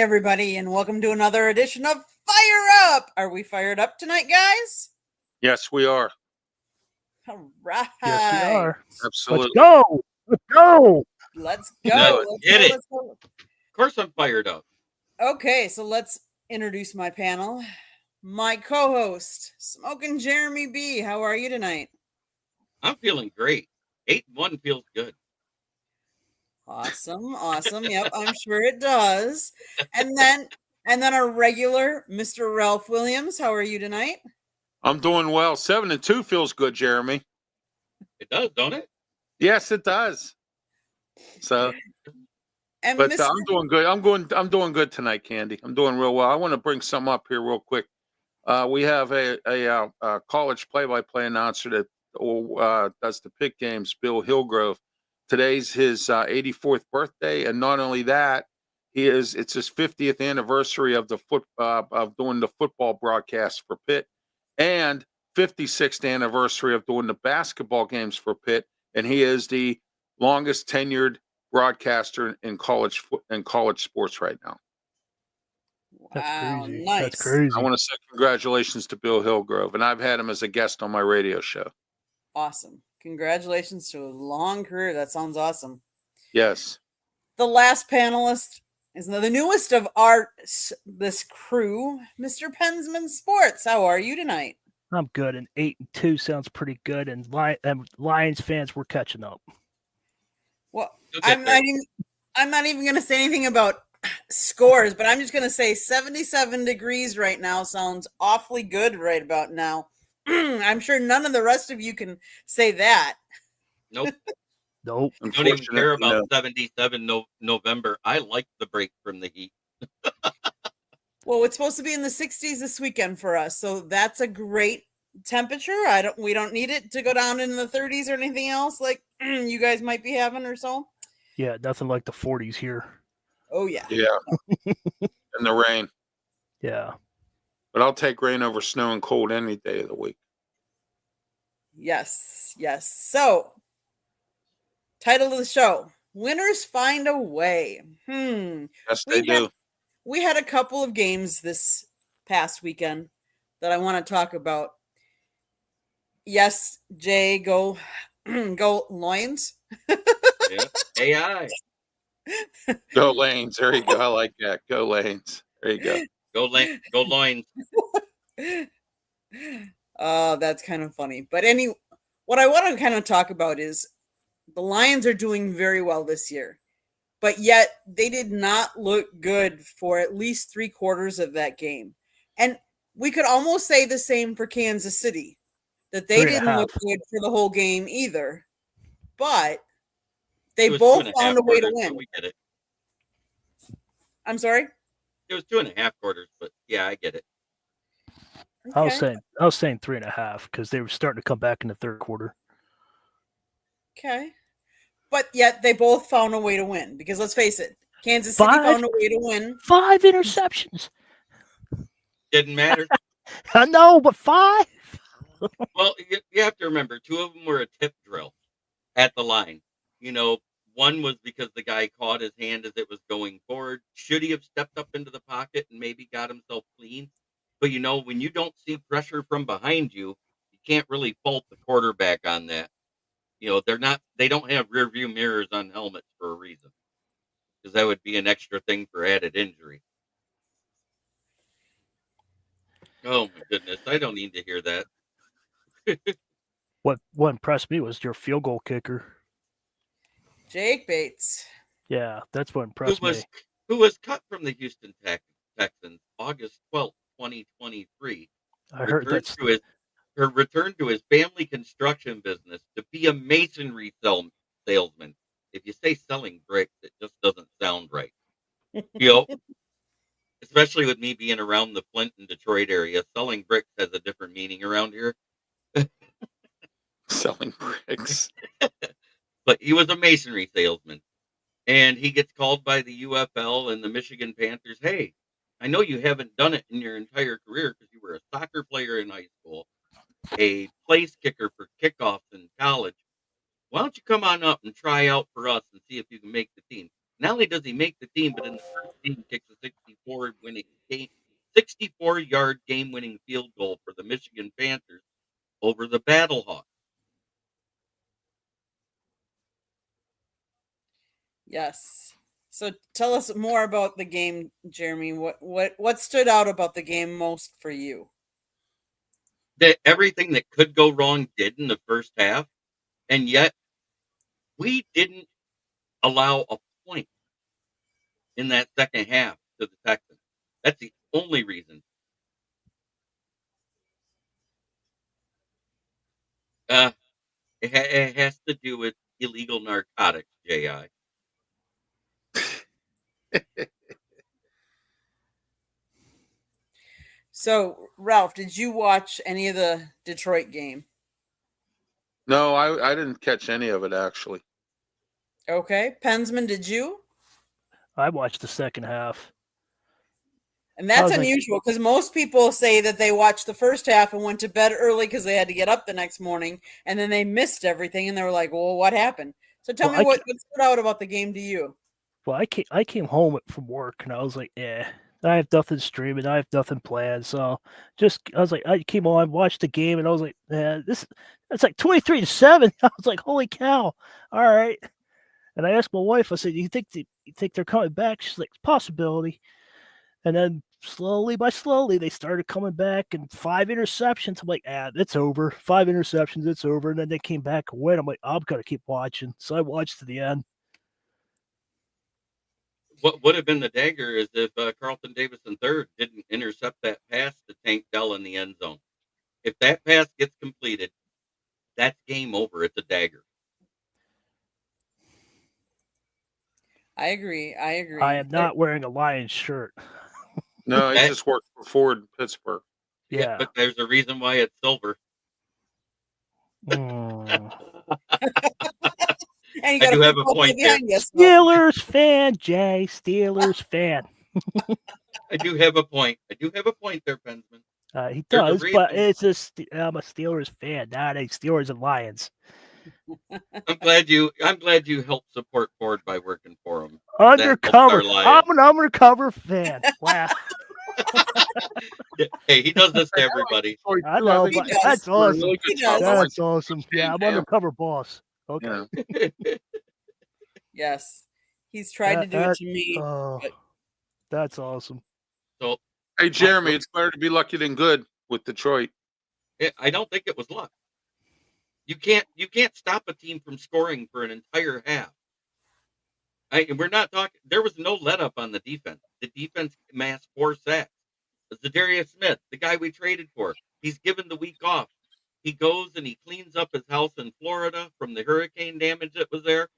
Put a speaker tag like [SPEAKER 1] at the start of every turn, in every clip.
[SPEAKER 1] morning, everybody, and welcome to another edition of Fire Up. Are we fired up tonight, guys?
[SPEAKER 2] Yes, we are.
[SPEAKER 1] All right.
[SPEAKER 3] Yes, we are.
[SPEAKER 2] Absolutely.
[SPEAKER 3] Let's go. Let's go.
[SPEAKER 1] Let's
[SPEAKER 2] No,
[SPEAKER 1] go.
[SPEAKER 4] get it.
[SPEAKER 1] Let's go.
[SPEAKER 4] Of course I'm fired up.
[SPEAKER 1] Okay, so let's introduce my panel. My co-host, Smoking Jeremy B. How are you tonight?
[SPEAKER 4] I'm feeling great. 8-1 feels good.
[SPEAKER 1] Awesome. Yep, I'm sure it does. And then our regular Mr. Ralph Williams. How are you tonight?
[SPEAKER 2] I'm doing well. 7-2 feels good, Jeremy.
[SPEAKER 4] It does, don't it?
[SPEAKER 2] Yes, it does. So,
[SPEAKER 1] And
[SPEAKER 2] but
[SPEAKER 1] Mr.
[SPEAKER 2] I'm doing good. I'm doing good tonight, Candy. I'm doing real well. I want to bring something up here real quick. We have a college play-by-play announcer that does the pick games, Bill Hillgrove. Today's his 84th birthday, and not only that, it's his 50th anniversary of of doing the football broadcast for Pitt, and 56th anniversary of doing the basketball games for Pitt, and he is the longest tenured broadcaster in college sports right now.
[SPEAKER 3] That's
[SPEAKER 1] Wow,
[SPEAKER 3] crazy.
[SPEAKER 1] nice.
[SPEAKER 3] That's crazy.
[SPEAKER 2] I want to say congratulations to Bill Hillgrove, and I've had him as a guest on my radio show.
[SPEAKER 1] Awesome. Congratulations to a long career. That sounds awesome.
[SPEAKER 2] Yes.
[SPEAKER 1] The last panelist is the newest of this crew, Mr. Pensman Sports. How are you tonight?
[SPEAKER 3] I'm good, and 8-2 sounds pretty good. And Lions fans, we're catching up.
[SPEAKER 1] Well,
[SPEAKER 4] Okay,
[SPEAKER 1] I'm not even going to say anything about scores, but I'm just going to say 77 degrees right now sounds awfully good right about now. I'm sure none of the rest of you can say that.
[SPEAKER 4] Nope.
[SPEAKER 3] Nope.
[SPEAKER 4] Don't even care about 77 November. I like the break from the heat.
[SPEAKER 1] Well, it's supposed to be in the 60s this weekend for us, so that's a great temperature. We don't need it to go down in the 30s or anything else like you guys might be having or so.
[SPEAKER 3] Yeah, nothing like the 40s here.
[SPEAKER 1] Oh yeah.
[SPEAKER 2] Yeah. And the rain.
[SPEAKER 3] Yeah.
[SPEAKER 2] But I'll take rain over snow and cold any day of the week.
[SPEAKER 1] Yes. So, title of the show: Winners Find a Way.
[SPEAKER 2] Yes, they do.
[SPEAKER 1] We had a couple of games this past weekend that I want to talk about. Yes, Jay, go Lions.
[SPEAKER 4] Yeah. AI.
[SPEAKER 2] Go Lanes. There you go. I like that. Go Lanes. There you go.
[SPEAKER 4] Go Lions.
[SPEAKER 1] Oh, that's kind of funny. But what I want to kind of talk about is the Lions are doing very well this year, but yet they did not look good for at least 3/4 of that game. And we could almost say the same for Kansas City, that they didn't look good for the whole game either. But they both found a way to win.
[SPEAKER 4] We get it.
[SPEAKER 1] I'm sorry?
[SPEAKER 4] It was 2.5 quarters, but yeah, I get it.
[SPEAKER 3] Okay. I was saying 3.5 because they were starting to come back in the third quarter.
[SPEAKER 1] Okay. But yet they both found a way to win, because let's face it, Kansas City found a way to win. 5
[SPEAKER 3] interceptions.
[SPEAKER 4] Didn't matter.
[SPEAKER 3] I know, but 5.
[SPEAKER 4] Well, you have to remember, 2 of them were a tip drill at the line. You know, one was because the guy caught his hand as it was going forward. Should he have stepped up into the pocket and maybe got himself clean? But, you know, when you don't see pressure from behind you, you can't really fault the quarterback on that. You know, they don't have rear view mirrors on helmets for a reason, because that would be an extra thing for added injury. Oh my goodness. I don't need to hear that.
[SPEAKER 3] What impressed me was your field goal kicker.
[SPEAKER 1] Jake Bates.
[SPEAKER 3] Yeah, that's what impressed me.
[SPEAKER 4] Who was cut from the Houston Texans August 12th, 2023.
[SPEAKER 3] I heard that's
[SPEAKER 4] returned to his family construction business to be a masonry salesman. If you say selling bricks, it just doesn't sound right. You know, especially with me being around the Flint and Detroit area, selling bricks has a different meaning around here.
[SPEAKER 2] Selling bricks.
[SPEAKER 4] But he was a masonry salesman. And he gets called by the UFL and the Michigan Panthers. Hey, I know you haven't done it in your entire career because you were a soccer player in high school, a place kicker for kickoffs in college. Why don't you come on up and try out for us and see if you can make the team? Not only does he make the team, but in the first team kicks a 64-yard game-winning field goal for the Michigan Panthers over the Battlehawks.
[SPEAKER 1] Yes. So tell us more about the game, Jeremy. What stood out about the game most for you?
[SPEAKER 4] That everything that could go wrong did in the first half, and yet we didn't allow a point in that second half to the Texans. That's the only reason. It has to do with illegal narcotics, J.I.
[SPEAKER 1] So, Ralph, did you watch any of the Detroit game?
[SPEAKER 2] No, I didn't catch any of it actually.
[SPEAKER 1] Okay. Pensman, did you?
[SPEAKER 3] I watched the second half.
[SPEAKER 1] And that's
[SPEAKER 3] was like-
[SPEAKER 1] unusual because most people say that they watched the first half and went to bed early because they had to get up the next morning, and then they missed everything, and they were like, "Well, what happened?" So tell
[SPEAKER 3] Well,
[SPEAKER 1] me what stood out about the game to you.
[SPEAKER 3] Well, I came home from work and I was like, I have nothing streaming, I have nothing planned. So I was like, I came on, watched the game, and I was like, it's like 23-7. I was like, holy cow! All right. And I asked my wife, I said, you think they're coming back? She's like, possibility. And then slowly by slowly, they started coming back, and 5 interceptions. I'm like, it's over. 5 interceptions, it's over. And then they came back and win. I'm like, I'm gonna keep watching. So I watched to the end.
[SPEAKER 4] What would have been the dagger is if Carlton Davis III didn't intercept that pass to Tank Dell in the end zone. If that pass gets completed, that's game over. It's a dagger.
[SPEAKER 1] I agree.
[SPEAKER 3] I am not wearing a Lions shirt.
[SPEAKER 2] No, I
[SPEAKER 4] Okay.
[SPEAKER 2] just worked for Ford in Pittsburgh.
[SPEAKER 3] Yeah.
[SPEAKER 4] But there's a reason why it's silver.
[SPEAKER 3] Mm.
[SPEAKER 1] And you
[SPEAKER 4] I
[SPEAKER 1] got
[SPEAKER 4] do have a point there.
[SPEAKER 3] Steelers fan, Jay. Steelers fan.
[SPEAKER 4] I do have a point. There, Pensman.
[SPEAKER 3] He
[SPEAKER 4] There's a
[SPEAKER 3] does, but
[SPEAKER 4] reason.
[SPEAKER 3] I'm a Steelers fan, not a Steelers and Lions.
[SPEAKER 4] I'm glad you helped support Ford by working for him.
[SPEAKER 3] Undercover.
[SPEAKER 4] our Lions.
[SPEAKER 3] I'm an undercover fan. Wow.
[SPEAKER 4] Hey, he does this to everybody.
[SPEAKER 3] I know,
[SPEAKER 1] He
[SPEAKER 3] but
[SPEAKER 1] does.
[SPEAKER 3] that's awesome.
[SPEAKER 2] Really
[SPEAKER 1] He
[SPEAKER 2] good stuff.
[SPEAKER 1] does.
[SPEAKER 2] I like
[SPEAKER 3] That's awesome. Yeah, I'm
[SPEAKER 2] Damn.
[SPEAKER 3] undercover boss. Okay.
[SPEAKER 2] Yeah.
[SPEAKER 1] Yes, he's tried to do it to me.
[SPEAKER 3] Oh,
[SPEAKER 1] but-
[SPEAKER 3] that's awesome.
[SPEAKER 4] So
[SPEAKER 2] Hey, Jeremy, it's better to be lucky than good with Detroit.
[SPEAKER 4] I don't think it was luck. You can't stop a team from scoring for an entire half. We're not talking. There was no let up on the defense. The defense amassed 4 sacks. Zadarius Smith, the guy we traded for, he's given the week off. He goes and he cleans up his house in Florida from the hurricane damage that was there.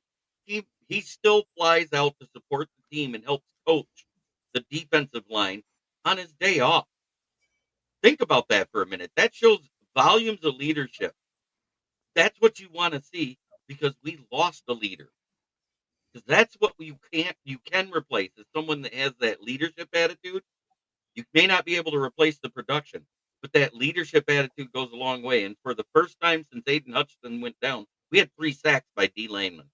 [SPEAKER 4] He still flies out to support the team and helps coach the defensive line on his day off. Think about that for a minute. That shows volumes of leadership. That's what you want to see because we lost a leader. Because that's what you can replace is someone that has that leadership attitude. You may not be able to replace the production, but that leadership attitude goes a long way. And for the first time since Aiden Hutchinson went down, we had 3 sacks by D. Laneman.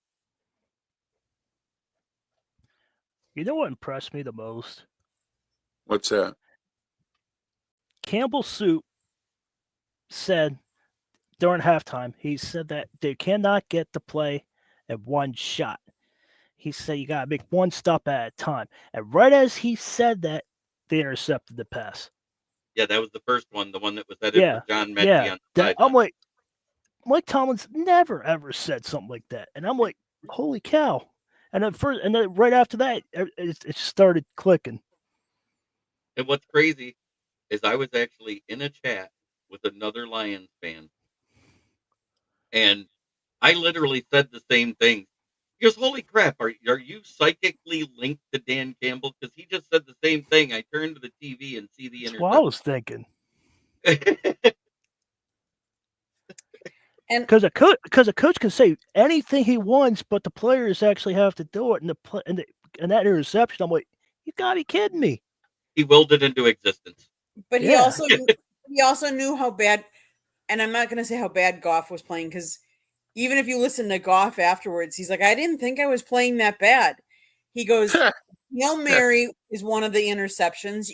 [SPEAKER 3] You know what impressed me the most?
[SPEAKER 2] What's that?
[SPEAKER 3] Campbell Soup said during halftime, he said that they cannot get the play at one shot. He said you got to make one stop at a time. And right as he said that, they intercepted the pass.
[SPEAKER 4] Yeah, that was the first one, the one that was headed for John Mechie
[SPEAKER 3] Yeah.
[SPEAKER 4] on the
[SPEAKER 3] I'm
[SPEAKER 4] sideline.
[SPEAKER 3] like, Mike Tomlin's never ever said something like that. And I'm like, holy cow. And then right after that, it started clicking.
[SPEAKER 4] And what's crazy is I was actually in a chat with another Lions fan. And I literally said the same thing. He goes, holy crap, are you psychically linked to Dan Campbell? Because he just said the same thing. I turned to the TV and see the
[SPEAKER 3] That's what I was thinking.
[SPEAKER 4] interception.
[SPEAKER 1] And
[SPEAKER 3] Because a coach can say anything he wants, but the players actually have to do it. And that interception, I'm like, you gotta be kidding me.
[SPEAKER 4] He willed it into existence.
[SPEAKER 1] but he
[SPEAKER 3] Yeah.
[SPEAKER 1] also knew how bad, and I'm not going to say how bad Goff was playing because even if you listen to Goff afterwards, he's like, I didn't think I was playing that bad. He goes, Hail Mary is one of the interceptions.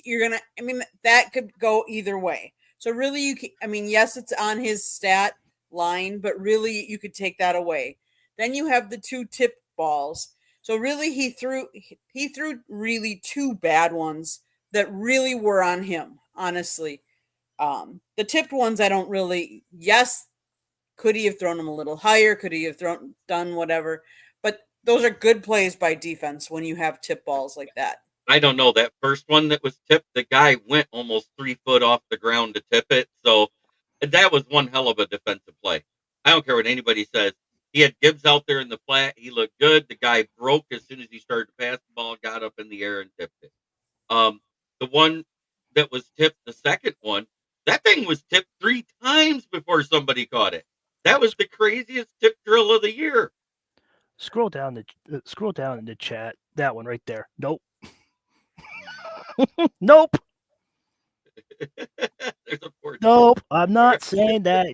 [SPEAKER 1] I mean, that could go either way. So really, I mean, yes, it's on his stat line, but really, you could take that away. Then you have the 2 tip balls. So really, he threw really 2 bad ones that really were on him. Honestly, the tipped ones, I don't really. Yes, could he have thrown them a little higher? Could he have done whatever? But those are good plays by defense when you have tip balls like that.
[SPEAKER 4] I don't know. That first one that was tipped, the guy went almost 3 foot off the ground to tip it. So that was one hell of a defensive play. I don't care what anybody says. He had Gibbs out there in the flat. He looked good. The guy broke as soon as he started to pass the ball, got up in the air and tipped it. The one that was tipped, the second one, that thing was tipped 3 times before somebody caught it. That was the craziest tip drill of the year.
[SPEAKER 3] Scroll down in the chat. That one right there. Nope. Nope.
[SPEAKER 4] There's a poor
[SPEAKER 3] Nope. I'm not saying that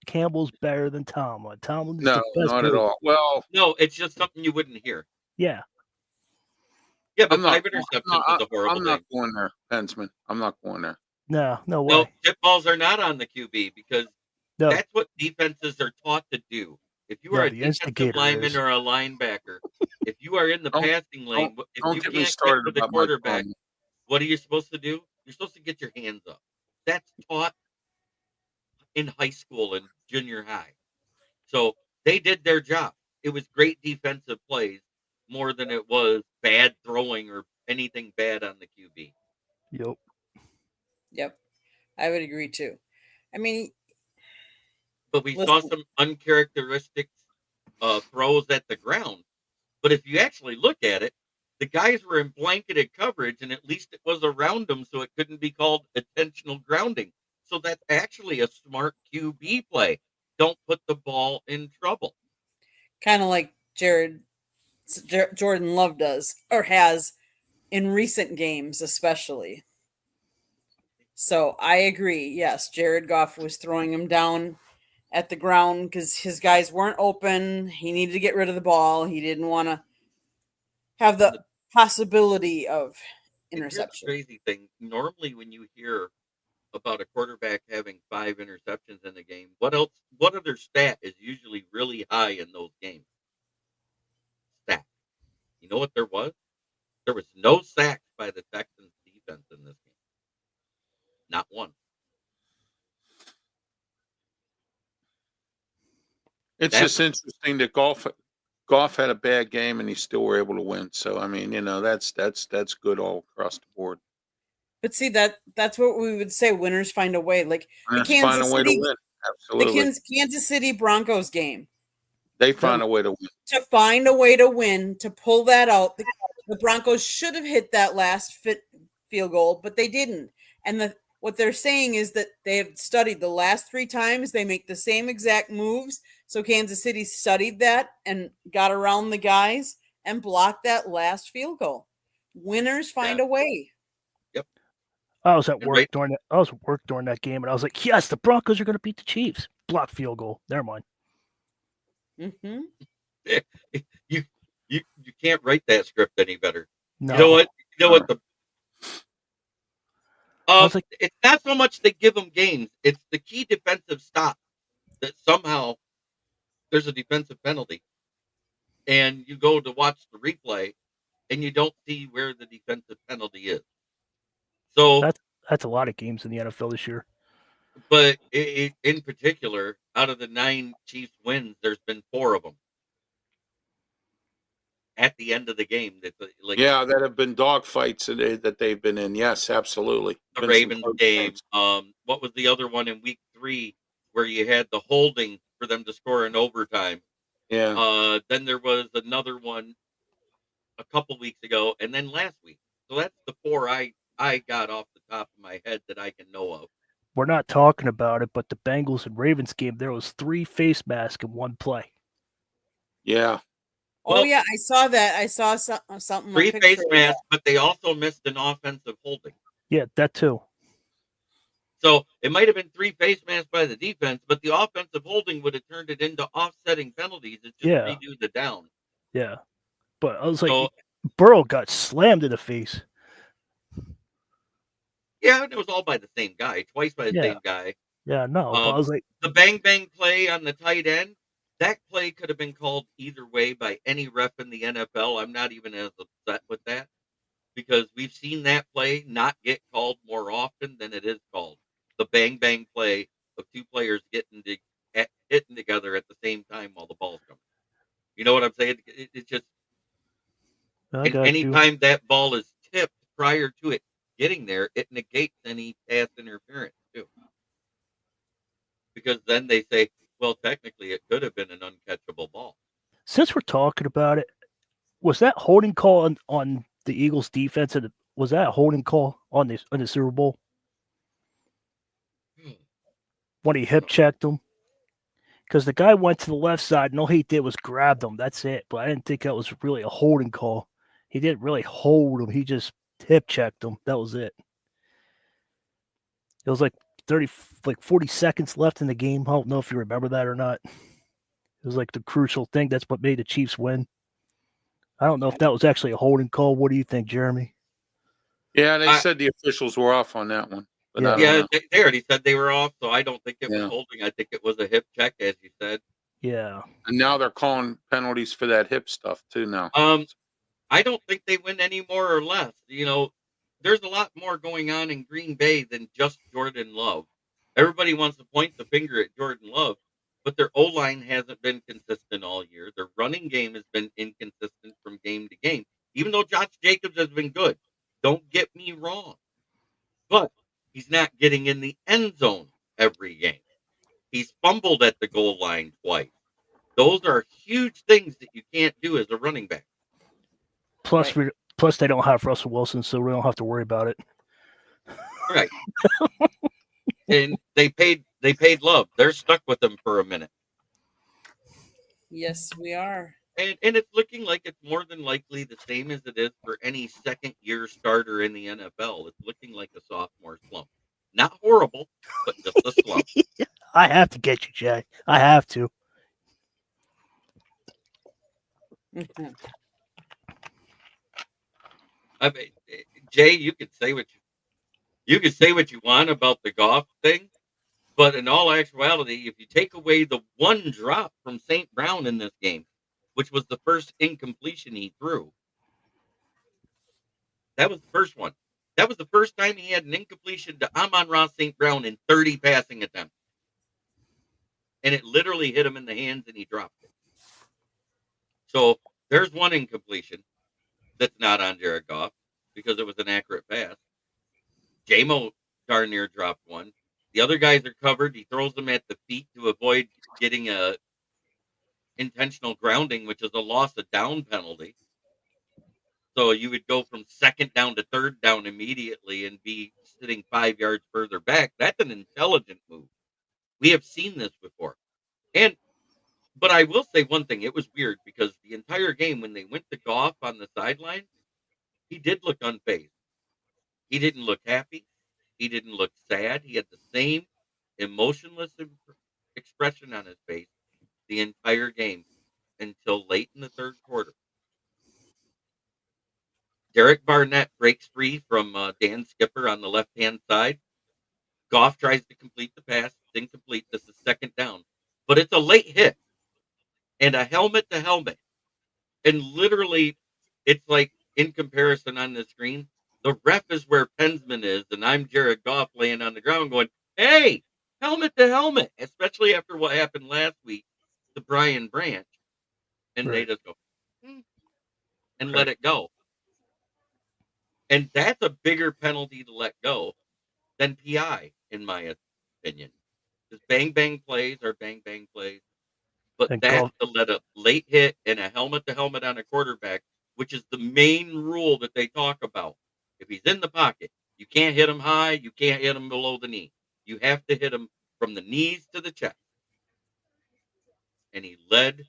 [SPEAKER 3] Campbell's better than Tomlin. Tomlin is
[SPEAKER 2] No,
[SPEAKER 3] the best
[SPEAKER 2] not at
[SPEAKER 3] player.
[SPEAKER 2] all. Well,
[SPEAKER 4] No, it's just something you wouldn't hear.
[SPEAKER 3] Yeah.
[SPEAKER 4] Yeah, but
[SPEAKER 2] I'm not.
[SPEAKER 4] 5 interceptions is a horrible
[SPEAKER 2] I'm not
[SPEAKER 4] thing.
[SPEAKER 2] going there, Pensman. I'm not going there.
[SPEAKER 3] No way.
[SPEAKER 4] No, tip balls are not on the QB because
[SPEAKER 3] No.
[SPEAKER 4] that's what defenses are taught to do. If you
[SPEAKER 3] Yeah,
[SPEAKER 4] are a
[SPEAKER 3] the
[SPEAKER 4] defensive
[SPEAKER 3] instigator
[SPEAKER 4] lineman
[SPEAKER 3] is.
[SPEAKER 4] or a linebacker, if you are in the
[SPEAKER 2] Don't-
[SPEAKER 4] passing lane, if
[SPEAKER 2] Don't
[SPEAKER 4] you
[SPEAKER 2] get
[SPEAKER 4] can't
[SPEAKER 2] me
[SPEAKER 4] get
[SPEAKER 2] started
[SPEAKER 4] to the
[SPEAKER 2] about my
[SPEAKER 4] quarterback,
[SPEAKER 2] son.
[SPEAKER 4] what are you supposed to do? You're supposed to get your hands up. That's taught in high school and junior high. So they did their job. It was great defensive plays more than it was bad throwing or anything bad on the QB.
[SPEAKER 3] Yep.
[SPEAKER 1] Yep, I would agree too. I mean,
[SPEAKER 4] But we saw
[SPEAKER 1] listen,
[SPEAKER 4] some uncharacteristic throws at the ground. But if you actually look at it, the guys were in blanketed coverage, and at least it was around them, so it couldn't be called intentional grounding. So that's actually a smart QB play. Don't put the ball in trouble.
[SPEAKER 1] kind of like Jordan Love does or has in recent games, especially. So I agree. Yes, Jared Goff was throwing him down at the ground because his guys weren't open. He needed to get rid of the ball. He didn't want to have the possibility of
[SPEAKER 4] And here's the
[SPEAKER 1] interception.
[SPEAKER 4] crazy thing. Normally, when you hear about a quarterback having 5 interceptions in a game, what other stat is usually really high in those games? Sack. You know what there was? There was no sacks by the Texans defense in this game. Not one.
[SPEAKER 2] It's
[SPEAKER 4] That
[SPEAKER 2] just interesting that Goff had a bad game and he still were able to win. So I mean, that's good all across the board.
[SPEAKER 1] But see that's what we would say. Winners find a way. Like the
[SPEAKER 2] Winners find
[SPEAKER 1] Kansas
[SPEAKER 2] a way to
[SPEAKER 1] City,
[SPEAKER 2] win.
[SPEAKER 1] the
[SPEAKER 2] Absolutely,
[SPEAKER 1] Kansas City Broncos game.
[SPEAKER 2] they find a way to win.
[SPEAKER 1] To find a way to win, to pull that out. The Broncos should have hit that last field goal, but they didn't. And what they're saying is that they have studied the last 3 times. They make the same exact moves. So Kansas City studied that and got around the guys and blocked that last field goal. Winners find a way.
[SPEAKER 4] Yep.
[SPEAKER 3] I was at
[SPEAKER 4] And
[SPEAKER 3] work during that game, and I was like, "Yes, the Broncos are going to beat the Chiefs." Block field goal. Never mind.
[SPEAKER 1] Mm-hmm.
[SPEAKER 4] You can't write that script any better.
[SPEAKER 3] No.
[SPEAKER 4] You know what? You know what the
[SPEAKER 3] I was like,
[SPEAKER 4] it's not so much they give them games, it's the key defensive stop that somehow there's a defensive penalty. And you go to watch the replay and you don't see where the defensive penalty is. So
[SPEAKER 3] that's a lot of games in the NFL this year.
[SPEAKER 4] but in particular, out of the 9 Chiefs wins, there's been 4 of them at the end of the game. That
[SPEAKER 2] That have been dogfights that they've been in. Yes, absolutely.
[SPEAKER 4] the
[SPEAKER 2] Been some
[SPEAKER 4] Ravens
[SPEAKER 2] close
[SPEAKER 4] game.
[SPEAKER 2] games.
[SPEAKER 4] What was the other one in week 3 where you had the holding for them to score in overtime?
[SPEAKER 2] Yeah.
[SPEAKER 4] Then there was another one a couple weeks ago, and then last week. So that's the 4 I got off the top of my head that I can know of.
[SPEAKER 3] We're not talking about it, but the Bengals and Ravens game, there was 3 face masks in one play.
[SPEAKER 2] Yeah.
[SPEAKER 1] Oh yeah, I saw that. I saw something.
[SPEAKER 4] 3 face masks, but they also missed an offensive holding.
[SPEAKER 3] Yeah, that too.
[SPEAKER 4] So it might have been 3 face masks by the defense, but the offensive holding would have turned it into offsetting penalties. It's just redo the down.
[SPEAKER 3] Yeah. But I was like,
[SPEAKER 4] So
[SPEAKER 3] Burrow got slammed in the face.
[SPEAKER 4] Yeah, and it was all by the same guy, twice by the
[SPEAKER 3] Yeah.
[SPEAKER 4] same guy.
[SPEAKER 3] Yeah, no, but I was like,
[SPEAKER 4] The bang bang play on the tight end, that play could have been called either way by any ref in the NFL. I'm not even as upset with that because we've seen that play not get called more often than it is called. The bang bang play of two players hitting together at the same time while the ball's coming. You know what I'm saying? It's just,
[SPEAKER 3] I
[SPEAKER 4] and
[SPEAKER 3] got you.
[SPEAKER 4] anytime that ball is tipped prior to it getting there, it negates any pass interference too. Because then they say, well, technically it could have been an uncatchable ball.
[SPEAKER 3] Since we're talking about it, was that holding call on the Eagles defense? And was that a holding call on the Super Bowl when he hip checked him? Because the guy went to the left side, and all he did was grab them. That's it. But I didn't think that was really a holding call. He didn't really hold him. He just hip checked him. That was it. It was like 40 seconds left in the game. I don't know if you remember that or not. It was like the crucial thing. That's what made the Chiefs win. I don't know if that was actually a holding call. What do you think, Jeremy?
[SPEAKER 2] Yeah, they said the officials were off on that one. But I don't
[SPEAKER 4] Yeah,
[SPEAKER 2] know.
[SPEAKER 4] they already said they were off, so I don't think it was
[SPEAKER 2] Yeah.
[SPEAKER 4] holding. I think it was a hip check, as you said.
[SPEAKER 3] Yeah.
[SPEAKER 2] And now they're calling penalties for that hip stuff too now.
[SPEAKER 4] I don't think they win any more or less. You know, there's a lot more going on in Green Bay than just Jordan Love. Everybody wants to point the finger at Jordan Love, but their O-line hasn't been consistent all year. Their running game has been inconsistent from game to game, even though Josh Jacobs has been good. Don't get me wrong. But he's not getting in the end zone every game. He's fumbled at the goal line twice. Those are huge things that you can't do as a running back.
[SPEAKER 3] Plus, they don't have Russell Wilson, so we don't have to worry about it.
[SPEAKER 4] Right. And they paid Love. They're stuck with him for a minute.
[SPEAKER 1] Yes, we are.
[SPEAKER 4] And it's looking like it's more than likely the same as it is for any second year starter in the NFL. It's looking like a sophomore slump. Not horrible, but just a slump.
[SPEAKER 3] I have to get you, Jay. I have to.
[SPEAKER 4] I mean, Jay, you could say what you want about the Goff thing, but in all actuality, if you take away the one drop from St. Brown in this game, which was the first incompletion he threw, that was the first one. That was the first time he had an incompletion to Amon-Ra St. Brown in 30 passing attempts. And it literally hit him in the hands and he dropped it. So there's one incompletion that's not on Jared Goff because it was an accurate pass. J-Mo darn near dropped one. The other guys are covered. He throws them at the feet to avoid getting a intentional grounding, which is a loss of down penalty. So you would go from second down to third down immediately and be sitting 5 yards further back. That's an intelligent move. We have seen this before. But I will say one thing. It was weird because the entire game, when they went to Goff on the sideline, he did look unfazed. He didn't look happy. He didn't look sad. He had the same emotionless expression on his face the entire game until late in the third quarter. Derek Barnett breaks free from Dan Skipper on the left-hand side. Goff tries to complete the pass. It's incomplete. This is second down. But it's a late hit and a helmet to helmet. And literally, it's like in comparison on the screen, the ref is where Pensman is, and I'm Jared Goff laying on the ground going, hey, helmet to helmet, especially after what happened last week to Brian Branch. And they just go, and let it go. And that's a bigger penalty to let go than PI, in my opinion. Because bang-bang plays are bang-bang plays. But that's to let a late hit and a helmet-to-helmet on a quarterback, which is the main rule that they talk about. If he's in the pocket, you can't hit him high, you can't hit him below the knee. You have to hit him from the knees to the chest. And he led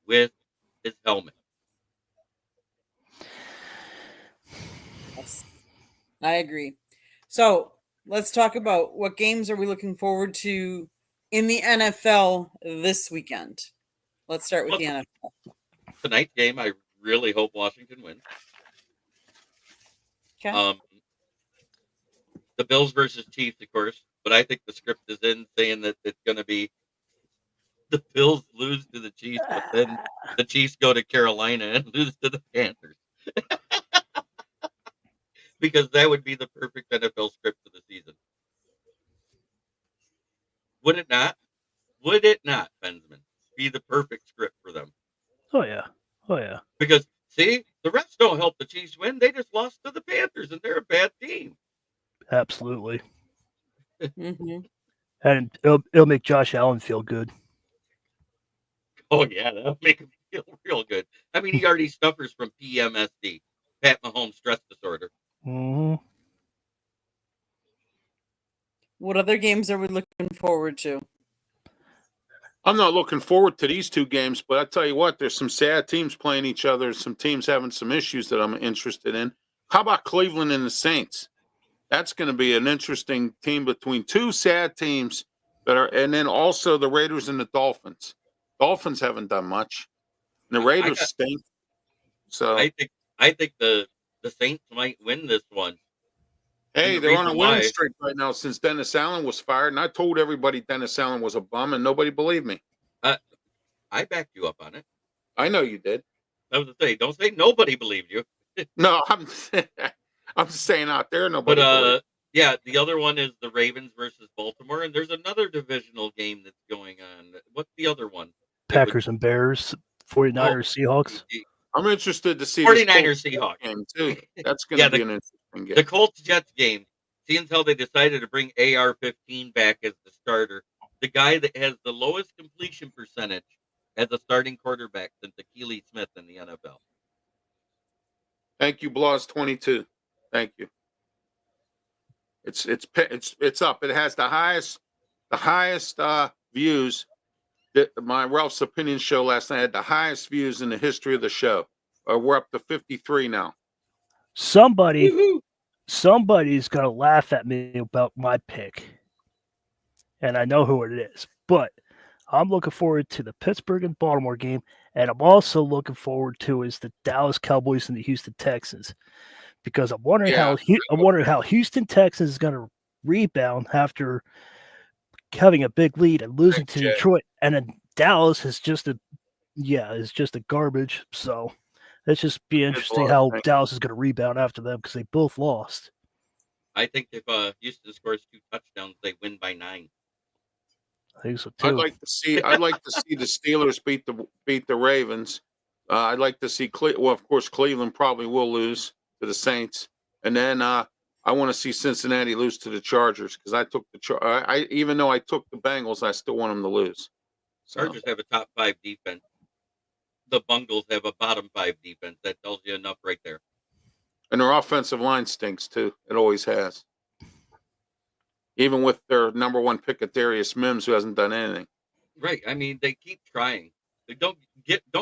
[SPEAKER 4] with his helmet.
[SPEAKER 1] Yes, I agree. So let's talk about what games are we looking forward to in the NFL this weekend. Let's start with the NFL.
[SPEAKER 4] Tonight's game, I really hope Washington wins.
[SPEAKER 1] Okay.
[SPEAKER 4] The Bills versus Chiefs, of course, but I think the script is in saying that it's going to be the Bills lose to the Chiefs, but then the Chiefs go to Carolina and lose to the Panthers. Because that would be the perfect NFL script for the season. Would it not? Would it not, Bensman, be the perfect script for them?
[SPEAKER 3] Oh yeah. Oh yeah.
[SPEAKER 4] Because, see, the refs don't help the Chiefs win. They just lost to the Panthers, and they're a bad team.
[SPEAKER 3] Absolutely.
[SPEAKER 1] Hmm.
[SPEAKER 3] And it'll make Josh Allen feel good.
[SPEAKER 4] Oh, yeah, that'll make him feel real good. I mean, he already suffers from PMSD, Pat Mahomes stress disorder.
[SPEAKER 3] Hmm.
[SPEAKER 1] What other games are we looking forward to?
[SPEAKER 2] I'm not looking forward to these two games, but I tell you what, there's some sad teams playing each other. Some teams having some issues that I'm interested in. How about Cleveland and the Saints? That's going to be an interesting team between two sad teams and then also the Raiders and the Dolphins. Dolphins haven't done much. And the Raiders stink. So
[SPEAKER 4] I think the Saints might win this one.
[SPEAKER 2] hey,
[SPEAKER 4] the
[SPEAKER 2] they're on a
[SPEAKER 4] reason
[SPEAKER 2] winning
[SPEAKER 4] why-
[SPEAKER 2] streak right now since Dennis Allen was fired, and I told everybody Dennis Allen was a bum, and nobody believed me.
[SPEAKER 4] I backed you up on it.
[SPEAKER 2] I know you did.
[SPEAKER 4] I was to say, don't say nobody believed you.
[SPEAKER 2] No, I'm just saying out there, nobody
[SPEAKER 4] But
[SPEAKER 2] believed.
[SPEAKER 4] yeah, the other one is the Ravens versus Baltimore, and there's another divisional game that's going on. What's the other one?
[SPEAKER 3] Packers and Bears, 49ers, Seahawks.
[SPEAKER 2] I'm interested to see this
[SPEAKER 4] 49ers
[SPEAKER 2] Colts
[SPEAKER 4] Seahawks
[SPEAKER 2] game too. That's going
[SPEAKER 4] Yeah,
[SPEAKER 2] to be an interesting game.
[SPEAKER 4] The Colts Jets game. Seeing how they decided to bring AR-15 back as the starter, the guy that has the lowest completion percentage as a starting quarterback since Akili Smith in the NFL.
[SPEAKER 2] Thank you, Blas 22. Thank you. It's up. It has the highest views. My Ralph's Opinion show last night had the highest views in the history of the show. We're up to 53 now.
[SPEAKER 3] Somebody's gonna laugh at me about my pick, and I know who it is. But I'm looking forward to the Pittsburgh and Baltimore game, and I'm also looking forward to is the Dallas Cowboys and the Houston Texans, because I'm wondering how Houston Texans is gonna rebound after having a big lead and losing to Detroit, and then Dallas is just a garbage. So it's just be interesting how Dallas is going to rebound after them because they both lost.
[SPEAKER 4] I think if Houston scores 2 touchdowns, they win by 9.
[SPEAKER 3] I think so too.
[SPEAKER 2] I'd like to see the Steelers beat the Ravens. I'd like to see of course Cleveland probably will lose to the Saints, and then I want to see Cincinnati lose to the Chargers because I took even though I took the Bengals, I still want them to lose. So.
[SPEAKER 4] Chargers have a top 5 defense. The Bungles have a bottom 5 defense. That tells you enough right there.
[SPEAKER 2] And their offensive line stinks too. It always has. Even with their number one pick at Darius Mims, who hasn't done anything.
[SPEAKER 4] Right. I mean, they keep trying. Don't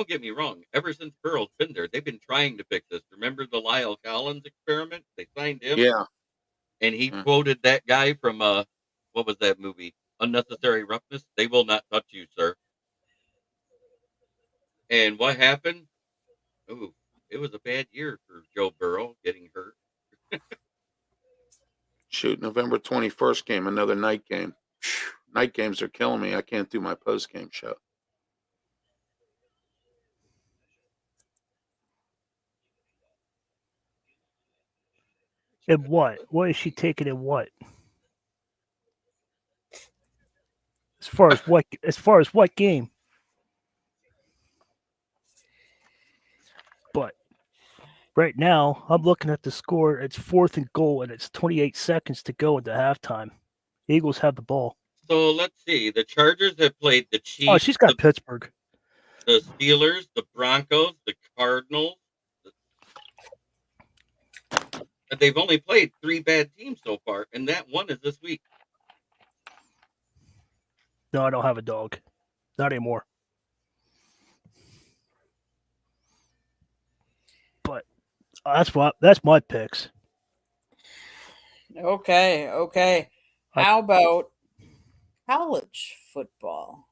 [SPEAKER 4] get me wrong. Ever since Burrow's been there, they've been trying to fix this. Remember the Lyle Collins experiment? They signed him.
[SPEAKER 2] Yeah.
[SPEAKER 4] And he quoted that guy from what was that movie? Unnecessary Roughness. They will not touch you, sir. And what happened? Oh, it was a bad year for Joe Burrow getting hurt.
[SPEAKER 2] Shoot, November 21st game, another night game. Night games are killing me. I can't do my post-game show.
[SPEAKER 3] And what? What is she taking in what? As far as what game? But right now, I'm looking at the score. It's 4th and goal, and it's 28 seconds to go into halftime. Eagles have the ball.
[SPEAKER 4] So let's see. The Chargers have played the Chiefs.
[SPEAKER 3] Oh, she's got Pittsburgh.
[SPEAKER 4] The Steelers, the Broncos, the Cardinals. They've only played 3 bad teams so far, and that one is this week.
[SPEAKER 3] No, I don't have a dog. Not anymore. But that's my picks.
[SPEAKER 1] Okay. How about college football?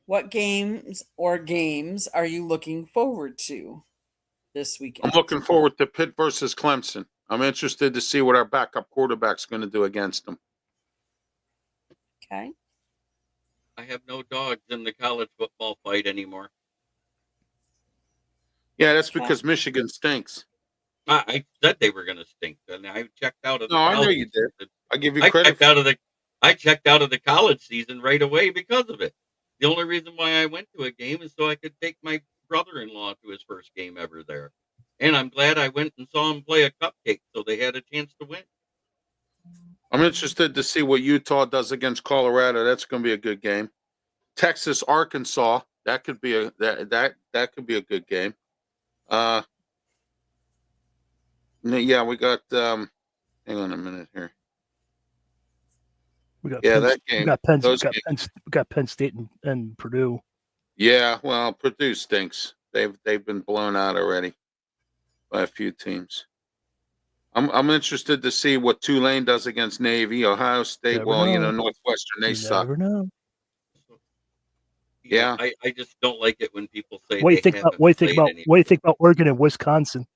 [SPEAKER 1] What games are you looking forward to? this
[SPEAKER 2] I'm
[SPEAKER 1] weekend.
[SPEAKER 2] looking forward to Pitt versus Clemson. I'm interested to see what our backup quarterback's going to do against them.
[SPEAKER 1] Okay.
[SPEAKER 4] I have no dogs in the college football fight anymore.
[SPEAKER 2] Yeah, that's
[SPEAKER 1] Okay.
[SPEAKER 2] because Michigan stinks.
[SPEAKER 4] I said they were going to stink, and I checked out of the
[SPEAKER 2] No, I know
[SPEAKER 4] college
[SPEAKER 2] you did.
[SPEAKER 4] season.
[SPEAKER 2] I give you
[SPEAKER 4] I
[SPEAKER 2] credit.
[SPEAKER 4] checked out of the college season right away because of it. The only reason why I went to a game is so I could take my brother-in-law to his first game ever there. And I'm glad I went and saw him play a cupcake so they had a chance to win.
[SPEAKER 2] I'm interested to see what Utah does against Colorado. That's going to be a good game. Texas, Arkansas. That could be that could be a good game. Yeah, we got. Hang on a minute here.
[SPEAKER 3] We got
[SPEAKER 2] Yeah,
[SPEAKER 3] Penn,
[SPEAKER 2] that
[SPEAKER 3] we
[SPEAKER 2] game.
[SPEAKER 3] got Penn,
[SPEAKER 2] Those
[SPEAKER 3] we got Penn State and Purdue.
[SPEAKER 2] Yeah, well, Purdue stinks. They've been blown out already by a few teams. I'm interested to see what Tulane does against Navy, Ohio State.
[SPEAKER 3] Never
[SPEAKER 2] Well,
[SPEAKER 3] know.
[SPEAKER 2] Northwestern, they
[SPEAKER 3] You
[SPEAKER 2] suck.
[SPEAKER 3] never know.
[SPEAKER 2] Yeah.
[SPEAKER 4] I just don't like it when people say
[SPEAKER 3] What do you
[SPEAKER 4] they
[SPEAKER 3] think about
[SPEAKER 4] haven't
[SPEAKER 3] what do you think
[SPEAKER 4] played
[SPEAKER 3] about
[SPEAKER 4] any.
[SPEAKER 3] what do you think about Oregon and Wisconsin?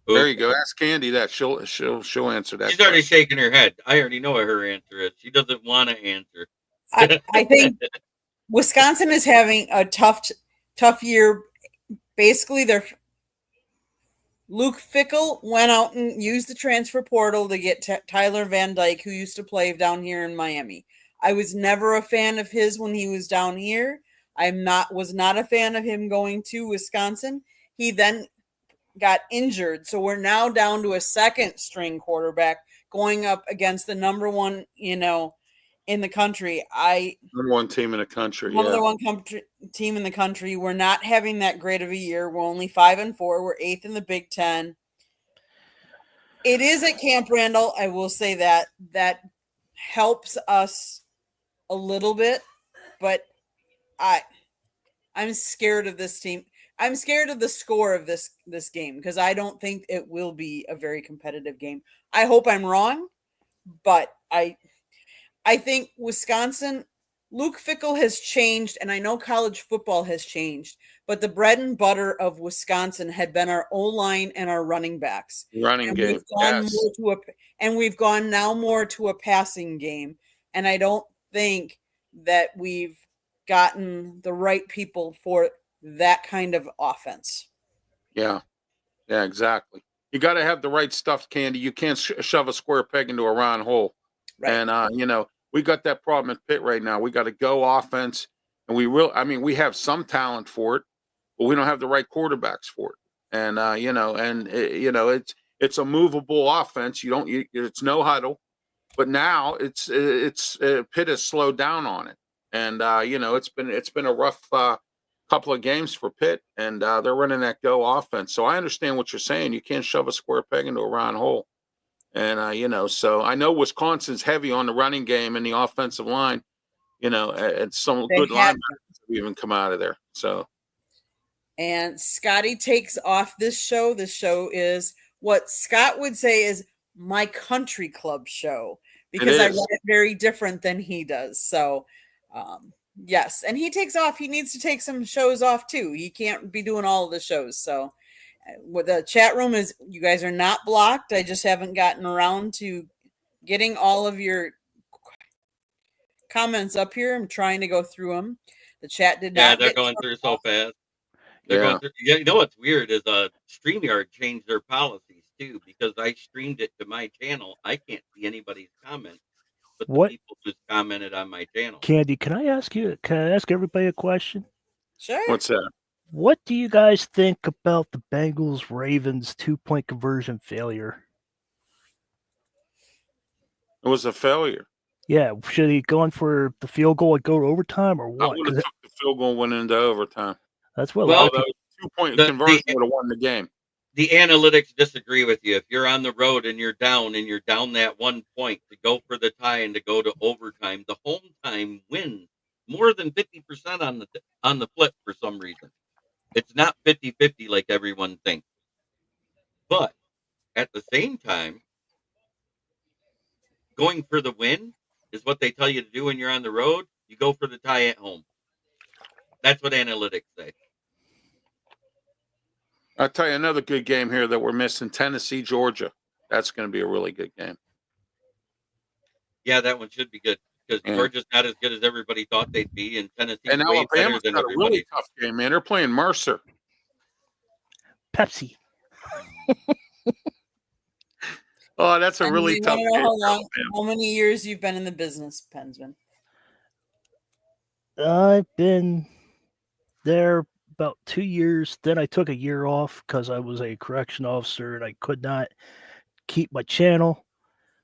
[SPEAKER 2] There you go. Ask Candy that. She'll answer that.
[SPEAKER 4] She's already
[SPEAKER 2] question.
[SPEAKER 4] shaking her head. I already know what her answer is. She doesn't want to answer.
[SPEAKER 1] I think Wisconsin is having a tough year. Basically, Luke Fickell went out and used the transfer portal to get Tyler Van Dyke, who used to play down here in Miami. I was never a fan of his when he was down here. Was not a fan of him going to Wisconsin. He then got injured, so we're now down to a second string quarterback going up against the number one, in the country.
[SPEAKER 2] Number one team in the country.
[SPEAKER 1] Number
[SPEAKER 2] Yeah.
[SPEAKER 1] one team in the country. We're not having that great of a year. We're only 5-4. We're 8th in the Big Ten. It is at Camp Randall. I will say that helps us a little bit, but I'm scared of this team. I'm scared of the score of this game because I don't think it will be a very competitive game. I hope I'm wrong, but I think Wisconsin, Luke Fickell has changed, and I know college football has changed, but the bread and butter of Wisconsin had been our O-line and our running backs.
[SPEAKER 2] Running
[SPEAKER 1] And
[SPEAKER 2] game.
[SPEAKER 1] we've gone now more to a passing game, and I don't think that we've gotten the right people for that kind of offense.
[SPEAKER 2] Yeah. Yeah, exactly. You got to have the right stuff, Candy. You can't shove a square peg into a round hole.
[SPEAKER 1] Right.
[SPEAKER 2] And, we got that problem at Pitt right now. We got to go offense, and we have some talent for it, but we don't have the right quarterbacks for it. And, it's a movable offense. It's no huddle, but now Pitt has slowed down on it. And, it's been a rough, couple of games for Pitt, and they're running that go offense. So I understand what you're saying. You can't shove a square peg into a round hole. And, so I know Wisconsin's heavy on the running game and the offensive line, and some good linebackers even come out of there. So.
[SPEAKER 1] And Scotty takes off this show. This show is what Scott would say is my country club show because I run it very different than he does. So, yes. And he takes off. He needs to take some shows off too. He can't be doing all of the shows. So the chat room is, you guys are not blocked. I just haven't gotten around to getting all of your comments up here. I'm trying to go through them. The chat did not.
[SPEAKER 4] Yeah, they're going through so fast. They're going through. Yeah, you know what's weird is StreamYard changed their policies too, because I streamed it to my channel. I can't see anybody's comments, but the people just commented on my channel.
[SPEAKER 3] Candy, can I ask everybody a question?
[SPEAKER 1] Sure.
[SPEAKER 2] What's that?
[SPEAKER 3] What do you guys think about the Bengals Ravens 2-point conversion failure?
[SPEAKER 2] It was a failure.
[SPEAKER 3] Yeah, should he gone for the field goal and go to overtime or what?
[SPEAKER 2] I would have took the field goal and went into overtime.
[SPEAKER 3] That's what.
[SPEAKER 2] Well, the 2-point conversion would have won the game.
[SPEAKER 4] The analytics disagree with you. If you're on the road and you're down that 1 point to go for the tie and to go to overtime, the home time wins more than 50% on the flip for some reason. It's not 50-50 like everyone thinks. But at the same time, going for the win is what they tell you to do when you're on the road. You go for the tie at home. That's what analytics say.
[SPEAKER 2] I'll tell you another good game here that we're missing: Tennessee, Georgia. That's going to be a really good game.
[SPEAKER 4] Yeah, that one should be good because
[SPEAKER 2] Yeah.
[SPEAKER 4] Georgia's not as good as everybody thought they'd be, and Tennessee's
[SPEAKER 2] And
[SPEAKER 4] way better
[SPEAKER 2] Alabama's
[SPEAKER 4] than
[SPEAKER 2] got a really
[SPEAKER 4] everybody.
[SPEAKER 2] tough game, man. They're playing Mercer.
[SPEAKER 3] Pepsi.
[SPEAKER 2] Oh, that's a
[SPEAKER 1] And
[SPEAKER 2] really
[SPEAKER 1] we
[SPEAKER 2] tough
[SPEAKER 1] want to
[SPEAKER 2] game.
[SPEAKER 1] know
[SPEAKER 2] for Alabama.
[SPEAKER 1] how many years you've been in the business, Pensman.
[SPEAKER 3] I've been there about 2 years. Then I took a year off because I was a correction officer and I could not keep my channel.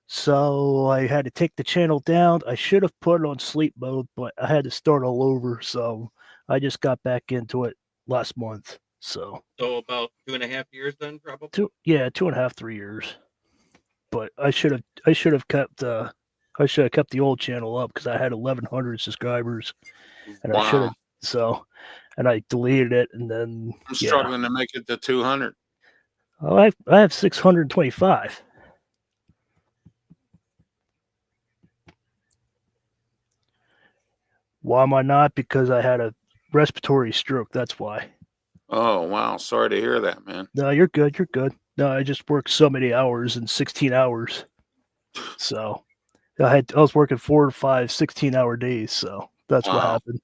[SPEAKER 3] So I had to take the channel down. I should have put it on sleep mode, but I had to start all over. So I just got back into it last month. So
[SPEAKER 4] So about 2.5 years then, probably.
[SPEAKER 3] 2.5, 3 years. But I should have kept the old channel up because I had 1,100 subscribers, and I should have.
[SPEAKER 2] Wow.
[SPEAKER 3] So, and I deleted it, and then
[SPEAKER 2] I'm struggling to make it to 200.
[SPEAKER 3] I have 625. Why am I not? Because I had a respiratory stroke. That's why.
[SPEAKER 2] Oh, wow. Sorry to hear that, man.
[SPEAKER 3] No, you're good. You're good. No, I just worked so many hours in 16 hours. So I was working 4 to 5 16-hour days. So that's what
[SPEAKER 2] Wow.
[SPEAKER 3] happened.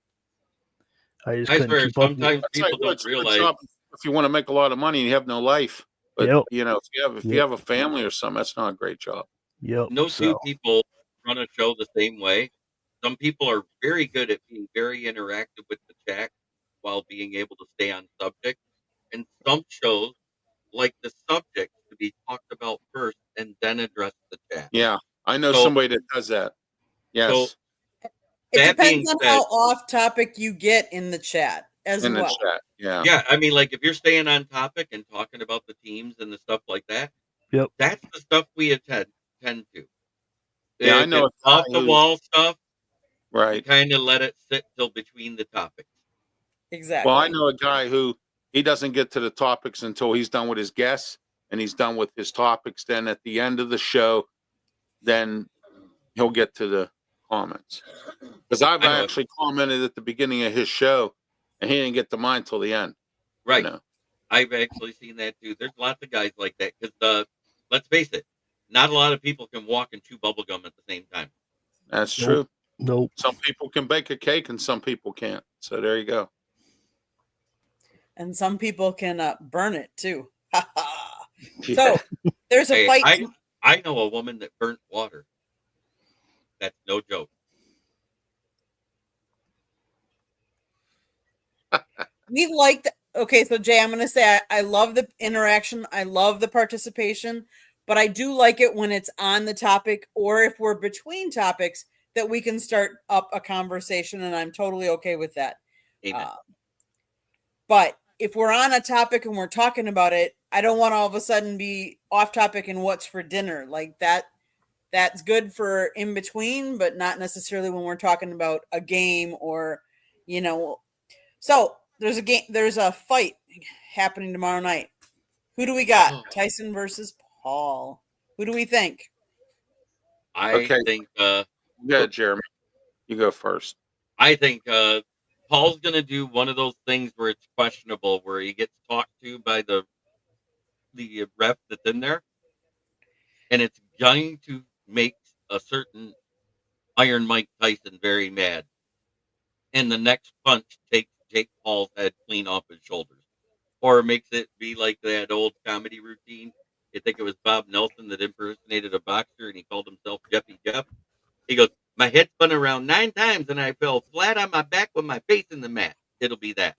[SPEAKER 3] I just
[SPEAKER 4] I
[SPEAKER 3] couldn't
[SPEAKER 4] swear,
[SPEAKER 3] keep up. with it.
[SPEAKER 4] sometimes
[SPEAKER 2] That's like,
[SPEAKER 4] people don't
[SPEAKER 2] it's a good
[SPEAKER 4] realize.
[SPEAKER 2] job if you want to make a lot of money and you have no life. But
[SPEAKER 3] Yep.
[SPEAKER 2] you know, if you have a family or something, that's not a great job.
[SPEAKER 3] Yep.
[SPEAKER 4] No two
[SPEAKER 3] So
[SPEAKER 4] people run a show the same way. Some people are very good at being very interactive with the chat while being able to stay on subject. And some shows like the subject to be talked about first and then address the chat.
[SPEAKER 2] Yeah, I know
[SPEAKER 4] So-
[SPEAKER 2] somebody that does that. Yes,
[SPEAKER 4] So
[SPEAKER 1] It
[SPEAKER 4] That being
[SPEAKER 1] depends on
[SPEAKER 4] said-
[SPEAKER 1] how off topic you get in the chat as
[SPEAKER 2] in the
[SPEAKER 1] well.
[SPEAKER 2] chat. Yeah.
[SPEAKER 4] yeah, I mean, like if you're staying on topic and talking about the teams and the stuff like that,
[SPEAKER 3] Yep.
[SPEAKER 4] that's the stuff we tend to.
[SPEAKER 2] Yeah, I
[SPEAKER 4] If
[SPEAKER 2] know
[SPEAKER 4] it's
[SPEAKER 2] a guy
[SPEAKER 4] off the wall stuff. You
[SPEAKER 2] Right.
[SPEAKER 4] kind of let it sit till between the topics.
[SPEAKER 1] Exactly.
[SPEAKER 2] Well, I know a guy who he doesn't get to the topics until he's done with his guests and he's done with his topics. Then at the end of the show, then he'll get to the comments. Because I've
[SPEAKER 4] I know.
[SPEAKER 2] actually commented at the beginning of his show and he didn't get to mine till the end.
[SPEAKER 4] Right.
[SPEAKER 2] You know?
[SPEAKER 4] I've actually seen that too. There's lots of guys like that because let's face it, not a lot of people can walk and chew bubble gum at the same time.
[SPEAKER 2] That's
[SPEAKER 3] Nope.
[SPEAKER 2] true.
[SPEAKER 3] nope.
[SPEAKER 2] Some people can bake a cake and some people can't. So there you go.
[SPEAKER 1] And some people can burn it too.
[SPEAKER 2] Yeah.
[SPEAKER 1] So there's a
[SPEAKER 4] Hey,
[SPEAKER 1] fight.
[SPEAKER 4] I know a woman that burnt water. That's no joke.
[SPEAKER 1] We like the, okay, so Jay, I'm gonna say I love the interaction, I love the participation, but I do like it when it's on the topic or if we're between topics that we can start up a conversation, and I'm totally okay with that.
[SPEAKER 4] Amen.
[SPEAKER 1] But if we're on a topic and we're talking about it, I don't want to all of a sudden be off topic and what's for dinner like that. That's good for in between, but not necessarily when we're talking about a game or, you know. So there's a fight happening tomorrow night. Who do we got?
[SPEAKER 4] Oh.
[SPEAKER 1] Tyson versus Paul. Who do we think?
[SPEAKER 4] I
[SPEAKER 2] Okay.
[SPEAKER 4] think
[SPEAKER 2] Yeah, Jeremy. You go first.
[SPEAKER 4] Paul's gonna do one of those things where it's questionable, where he gets talked to by the ref that's in there, and it's going to make a certain Iron Mike Tyson very mad. And the next punch takes Jake Paul's head clean off his shoulders, or makes it be like that old comedy routine. You think it was Bob Nelson that impersonated a boxer, and he called himself Jeffy Jeff. He goes, "My head spun around 9 times, and I fell flat on my back with my face in the mat." It'll be that.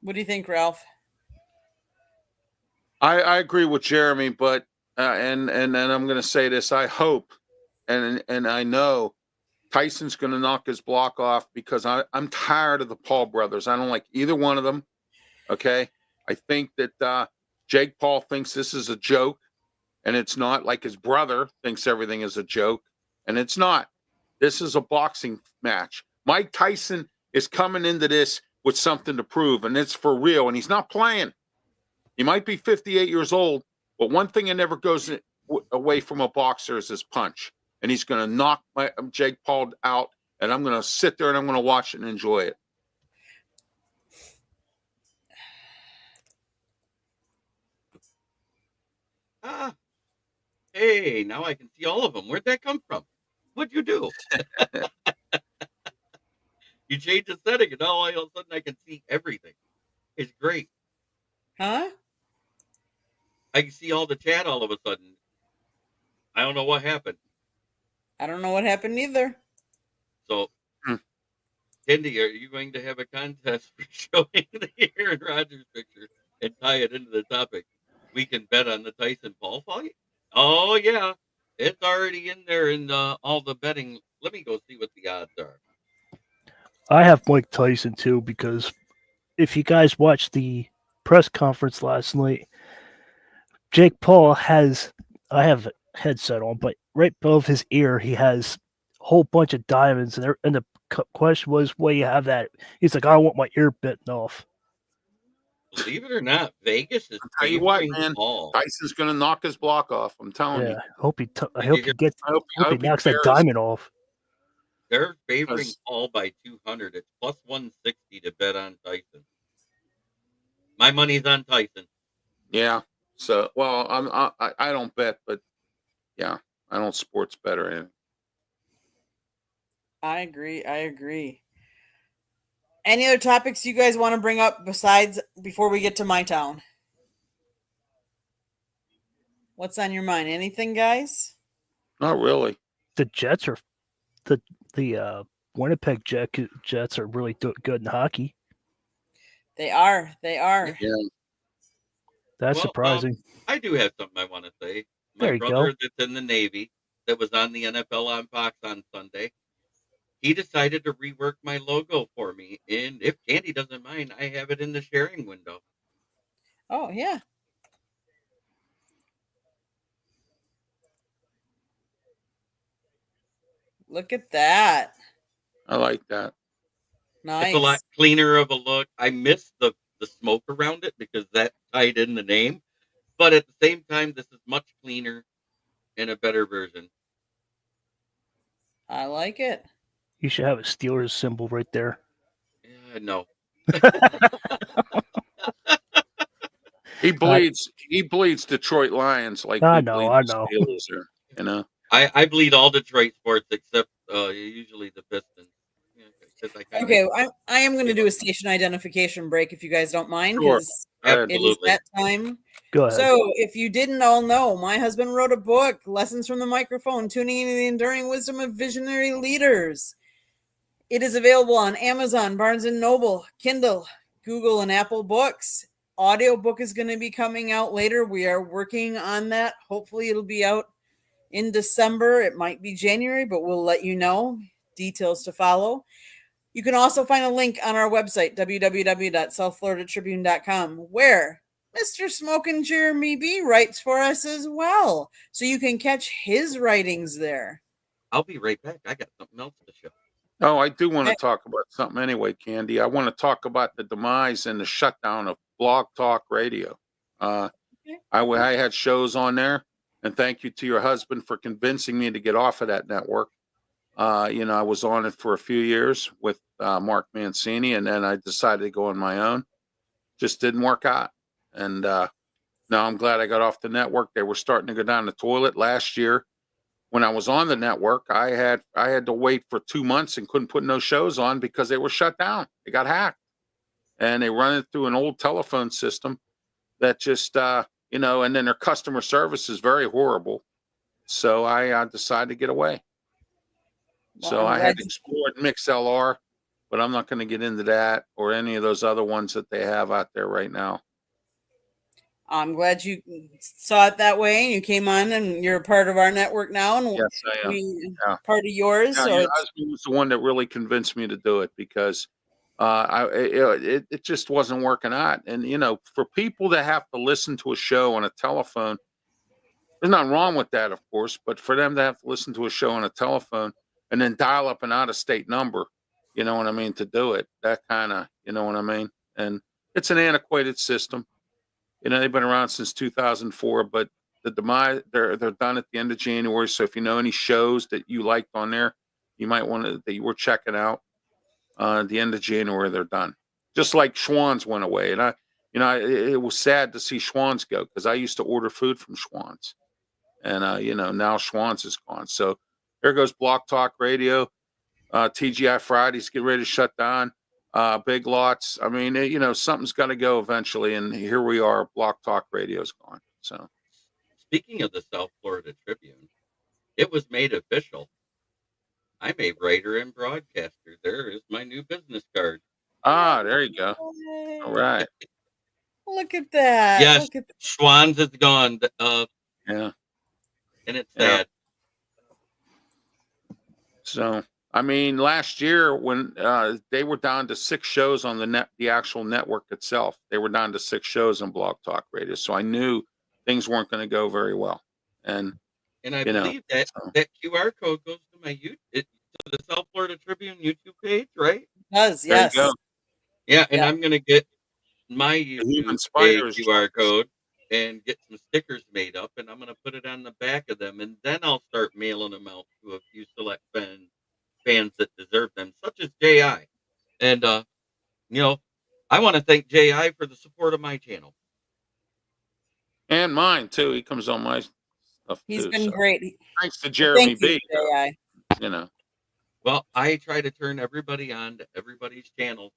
[SPEAKER 1] What do you think, Ralph?
[SPEAKER 2] I agree with Jeremy, but and I'm going to say this. I hope and I know Tyson's going to knock his block off because I'm tired of the Paul brothers. I don't like either one of them. Okay, I think that Jake Paul thinks this is a joke, and it's not. Like his brother thinks everything is a joke, and it's not. This is a boxing match. Mike Tyson is coming into this with something to prove, and it's for real, and he's not playing. He might be 58 years old, but one thing that never goes away from a boxer is his punch. And he's going to knock Jake Paul out, and I'm going to sit there and I'm going to watch it and enjoy it.
[SPEAKER 4] Ah, hey, now I can see all of them. Where'd that come from? What'd you do? You change the setting, and now all of a sudden I can see everything. It's great.
[SPEAKER 1] Huh?
[SPEAKER 4] I can see all the chat all of a sudden. I don't know what happened.
[SPEAKER 1] I don't know what happened either.
[SPEAKER 4] So,
[SPEAKER 2] Hmm.
[SPEAKER 4] Cindy, are you going to have a contest for showing the Aaron Rodgers picture and tie it into the topic? We can bet on the Tyson Paul fight. Oh yeah, it's already in there in all the betting. Let me go see what the odds are.
[SPEAKER 3] I have Mike Tyson too because if you guys watched the press conference last night, Jake Paul has I have a headset on, but right above his ear he has a whole bunch of diamonds, and the question was, "Where you have that?" He's like, "I don't want my ear bitten off."
[SPEAKER 4] Believe it or not, Vegas is
[SPEAKER 2] Tell you what,
[SPEAKER 4] favoring
[SPEAKER 2] man,
[SPEAKER 4] Paul.
[SPEAKER 2] Tyson's gonna knock his block off. I'm telling
[SPEAKER 3] Yeah,
[SPEAKER 2] you.
[SPEAKER 3] I
[SPEAKER 4] Did
[SPEAKER 3] hope
[SPEAKER 4] you hear?
[SPEAKER 3] he gets.
[SPEAKER 2] I hope
[SPEAKER 3] Hope he knocks that
[SPEAKER 2] buries
[SPEAKER 3] diamond off.
[SPEAKER 4] They're favoring
[SPEAKER 2] because
[SPEAKER 4] Paul by 200. It's plus 160 to bet on Tyson. My money's on Tyson.
[SPEAKER 2] yeah. So well, I don't bet, but yeah, I don't sports bet or anything.
[SPEAKER 1] I agree. I agree. Any other topics you guys want to bring up besides before we get to my town? What's on your mind? Anything, guys?
[SPEAKER 2] Not really.
[SPEAKER 3] The Jets are the Winnipeg Jets are really good in hockey.
[SPEAKER 1] They are. They are.
[SPEAKER 2] Yeah.
[SPEAKER 3] That's
[SPEAKER 4] Well,
[SPEAKER 3] surprising.
[SPEAKER 4] I do have something I want to say. My
[SPEAKER 3] There you
[SPEAKER 4] brother
[SPEAKER 3] go.
[SPEAKER 4] that's in the Navy that was on the NFL on Fox on Sunday, he decided to rework my logo for me. And if Candy doesn't mind, I have it in the sharing window.
[SPEAKER 1] Oh, yeah. Look at that.
[SPEAKER 2] I like that.
[SPEAKER 4] It's a lot
[SPEAKER 1] Nice.
[SPEAKER 4] cleaner of a look. I miss the smoke around it because that tied in the name. But at the same time, this is much cleaner and a better version.
[SPEAKER 1] I like it.
[SPEAKER 3] You should have a Steelers symbol right there.
[SPEAKER 4] Yeah, no.
[SPEAKER 2] He bleeds Detroit Lions like
[SPEAKER 3] I
[SPEAKER 2] we
[SPEAKER 3] know,
[SPEAKER 2] bleed
[SPEAKER 3] I
[SPEAKER 2] the
[SPEAKER 3] know.
[SPEAKER 2] Steelers are, you know.
[SPEAKER 4] I bleed all Detroit sports except usually the Pistons. Yeah, 'cause I kind
[SPEAKER 1] Okay,
[SPEAKER 4] of
[SPEAKER 1] I am going to
[SPEAKER 4] gave
[SPEAKER 1] do
[SPEAKER 4] up.
[SPEAKER 1] a station identification break if you guys don't mind,
[SPEAKER 2] Sure.
[SPEAKER 1] because
[SPEAKER 2] Go ahead.
[SPEAKER 1] it is
[SPEAKER 4] Absolutely.
[SPEAKER 1] that time.
[SPEAKER 3] Go ahead.
[SPEAKER 1] So, if you didn't all know, my husband wrote a book, Lessons from the Microphone, Tuning into the Enduring Wisdom of Visionary Leaders. It is available on Amazon, Barnes & Noble, Kindle, Google, and Apple Books. Audiobook is going to be coming out later. We are working on that. Hopefully, it'll be out in December. It might be January, but we'll let you know. Details to follow. You can also find a link on our website, www.southfloridatribune.com, where Mr. Smokin' Jeremy B writes for us as well. So you can catch his writings there.
[SPEAKER 4] I'll be right back. I got something else to show.
[SPEAKER 2] Oh, I do want to talk about something anyway, Candy. I want to talk about the demise and the shutdown of Blog Talk Radio. I had shows on there, and thank you to your husband for convincing me to get off of that network. I was on it for a few years with Mark Mancini, and then I decided to go on my own. Just didn't work out. And now I'm glad I got off the network. They were starting to go down the toilet last year. When I was on the network, I had to wait for 2 months and couldn't put no shows on because they were shut down. They got hacked, and they run it through an old telephone system that just and then their customer service is very horrible. So I decided to get away.
[SPEAKER 1] Well,
[SPEAKER 2] So
[SPEAKER 1] I'm
[SPEAKER 2] I had
[SPEAKER 1] glad-
[SPEAKER 2] explored MixLR, but I'm not going to get into that or any of those other ones that they have out there right now.
[SPEAKER 1] I'm glad you saw it that way and you came on and you're a part of our network now, and
[SPEAKER 2] Yes, I am. Yeah.
[SPEAKER 1] part of yours.
[SPEAKER 2] Yeah,
[SPEAKER 1] So
[SPEAKER 2] your
[SPEAKER 1] it's,
[SPEAKER 2] husband was the one that really convinced me to do it because it just wasn't working out. And for people that have to listen to a show on a telephone, there's nothing wrong with that, of course. But for them to have to listen to a show on a telephone and then dial up an out-of-state number, you know what I mean, to do it, that kind of, you know what I mean. And it's an antiquated system. They've been around since 2004, but the demise, they're done at the end of January. So if you know any shows that you liked on there, you might want to, that you were checking out, at the end of January, they're done. Just like Schwann's went away. And it was sad to see Schwann's go because I used to order food from Schwann's, and now Schwann's is gone. So there goes Block Talk Radio, TGI Fridays get ready to shut down, Big Lots. I mean, something's got to go eventually, and here we are. Block Talk Radio's gone. So
[SPEAKER 4] Speaking of the South Florida Tribune, it was made official. I'm a writer and broadcaster. There is my new business card.
[SPEAKER 2] there you go.
[SPEAKER 1] Yay.
[SPEAKER 2] All right.
[SPEAKER 1] Look at that.
[SPEAKER 4] Yes.
[SPEAKER 1] Look at
[SPEAKER 4] Schwann's is gone,
[SPEAKER 2] Yeah.
[SPEAKER 4] and it's
[SPEAKER 2] Yeah.
[SPEAKER 4] sad.
[SPEAKER 2] So, I mean, last year when they were down to 6 shows on the actual network itself, they were down to 6 shows on Blog Talk Radio. So I knew things weren't going to go very well. And
[SPEAKER 4] And I
[SPEAKER 2] You know,
[SPEAKER 4] believe that
[SPEAKER 2] so.
[SPEAKER 4] that QR code goes to my to the South Florida Tribune YouTube page, right?
[SPEAKER 1] it does.
[SPEAKER 2] there
[SPEAKER 1] Yes.
[SPEAKER 2] you go.
[SPEAKER 4] Yeah, and
[SPEAKER 1] Yeah.
[SPEAKER 4] I'm gonna get my
[SPEAKER 2] Even
[SPEAKER 4] YouTube
[SPEAKER 2] Spiders
[SPEAKER 4] QR code and get some stickers made up, and I'm gonna put it on the back of them, and then I'll start mailing them out to a few select fans that deserve them, such as JI. And I want to thank JI for the support of my channel.
[SPEAKER 2] And mine too. He comes on my stuff
[SPEAKER 1] He's
[SPEAKER 2] too.
[SPEAKER 1] been
[SPEAKER 2] So
[SPEAKER 1] great.
[SPEAKER 2] thanks to Jeremy
[SPEAKER 1] Thank you,
[SPEAKER 2] B. though,
[SPEAKER 1] J.I.
[SPEAKER 2] You know.
[SPEAKER 4] Well, I try to turn everybody on to everybody's channel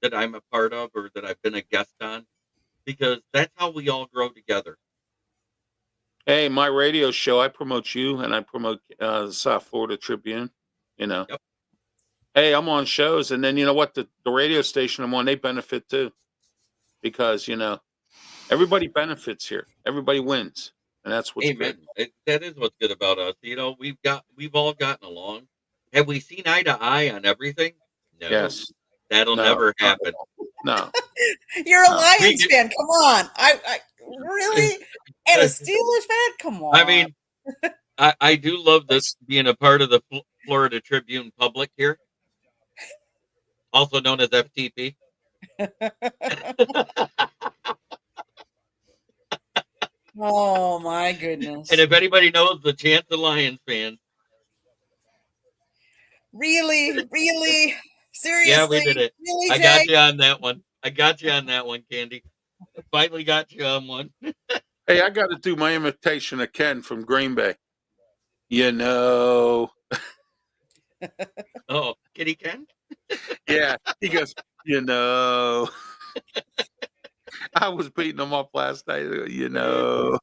[SPEAKER 4] that I'm a part of or that I've been a guest on, because that's how we all grow together.
[SPEAKER 2] Hey, my radio show, I promote you and I promote the South Florida Tribune.
[SPEAKER 4] Yep.
[SPEAKER 2] Hey, I'm on shows, and then you know what? The radio station I'm on, they benefit too, because everybody benefits here. Everybody wins, and that's what's
[SPEAKER 4] Amen.
[SPEAKER 2] good.
[SPEAKER 4] That is what's good about us. We've all gotten along. Have we seen eye to eye on everything? No.
[SPEAKER 2] Yes.
[SPEAKER 4] That'll
[SPEAKER 2] No,
[SPEAKER 4] never
[SPEAKER 2] not
[SPEAKER 4] happen.
[SPEAKER 2] at all. No.
[SPEAKER 1] You're a
[SPEAKER 2] No.
[SPEAKER 1] Lions fan. Come on. I really and a Steelers fan. Come on.
[SPEAKER 4] I mean, I do love this being a part of the Florida Tribune public here, also known as FTP.
[SPEAKER 1] Oh my goodness.
[SPEAKER 4] And if anybody knows the Chance of Lions fans,
[SPEAKER 1] Really? Seriously?
[SPEAKER 4] yeah, we did it.
[SPEAKER 1] Really,
[SPEAKER 4] I
[SPEAKER 1] Jay?
[SPEAKER 4] got you on that one. Candy. Finally got you on one.
[SPEAKER 2] Hey, I got to do my imitation of Ken from Green Bay. You know.
[SPEAKER 4] Oh, Kitty Ken?
[SPEAKER 2] Yeah, he goes. You know. I was beating him up last night. You know.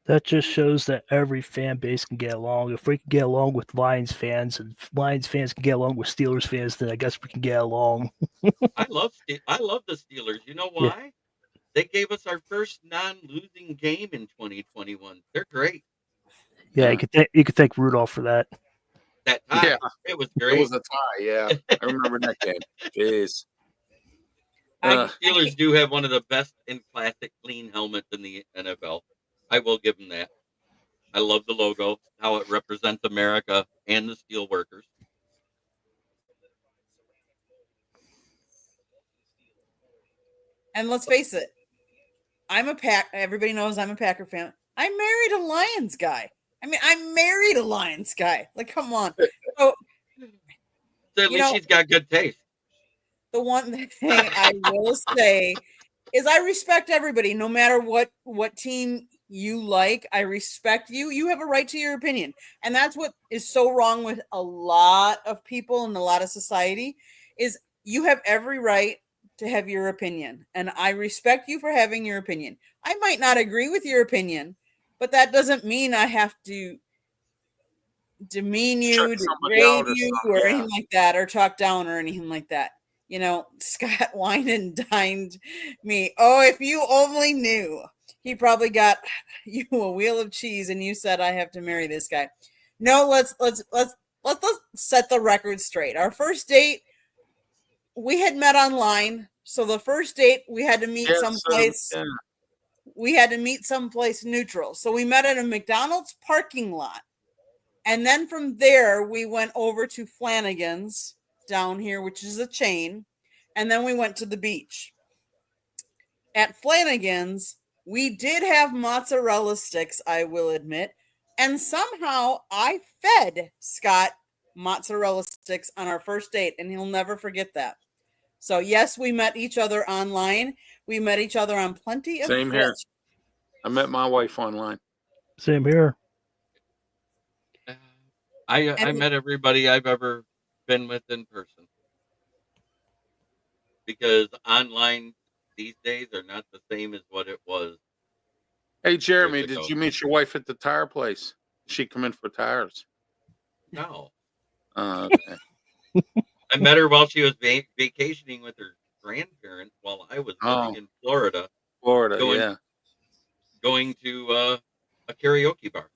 [SPEAKER 3] That just shows that every fan base can get along. If we can get along with Lions fans and Lions fans can get along with Steelers fans, then I guess we can get along.
[SPEAKER 4] I love the Steelers. You know why?
[SPEAKER 3] Yeah.
[SPEAKER 4] They gave us our first non-losing game in 2021. They're great.
[SPEAKER 3] Yeah, you could thank Rudolph for that.
[SPEAKER 4] That time,
[SPEAKER 2] Yeah.
[SPEAKER 4] it was
[SPEAKER 2] It
[SPEAKER 4] great.
[SPEAKER 2] was a tie. Yeah, I remember that game. Jeez.
[SPEAKER 4] The Steelers do have one of the best in classic clean helmets in the NFL. I will give them that. I love the logo, how it represents America and the steel workers.
[SPEAKER 1] And let's face it, everybody knows I'm a Packer fan. I married a Lions guy. Like, come on. So
[SPEAKER 4] So at least she's got good taste.
[SPEAKER 1] the one thing I will say is I respect everybody, no matter what team you like. I respect you. You have a right to your opinion. And that's what is so wrong with a lot of people and a lot of society is you have every right to have your opinion. And I respect you for having your opinion. I might not agree with your opinion, but that doesn't mean I have to demean you,
[SPEAKER 2] Shut somebody
[SPEAKER 1] degrade
[SPEAKER 2] out or
[SPEAKER 1] you,
[SPEAKER 2] something,
[SPEAKER 1] or
[SPEAKER 2] yeah.
[SPEAKER 1] anything like that, or talk down or anything like that. Scott wine and dined me. Oh, if you only knew. He probably got you a wheel of cheese and you said I have to marry this guy. No, let's set the record straight. Our first date, we had met online. So the first date we had to meet someplace.
[SPEAKER 2] Yeah.
[SPEAKER 1] We had to meet someplace neutral. So we met at a McDonald's parking lot. And then from there, we went over to Flanagan's down here, which is a chain. And then we went to the beach. At Flanagan's, we did have mozzarella sticks, I will admit. And somehow I fed Scott mozzarella sticks on our first date, and he'll never forget that. So, yes, we met each other online, We met each other on Plenty of
[SPEAKER 2] Same here.
[SPEAKER 1] Fish.
[SPEAKER 2] I met my wife online.
[SPEAKER 3] Same here.
[SPEAKER 4] I
[SPEAKER 1] And-
[SPEAKER 4] met everybody I've ever been with in person, because online these days are not the same as what it was.
[SPEAKER 2] Hey, Jeremy,
[SPEAKER 4] Years
[SPEAKER 2] did
[SPEAKER 4] ago.
[SPEAKER 2] you meet your wife at the tire place? She come in for tires.
[SPEAKER 4] No,
[SPEAKER 2] Okay.
[SPEAKER 4] I met her while she was vacationing with her grandparents while I was living
[SPEAKER 2] Oh.
[SPEAKER 4] in Florida,
[SPEAKER 2] Florida,
[SPEAKER 4] Going-
[SPEAKER 2] yeah.
[SPEAKER 4] going to a karaoke bar.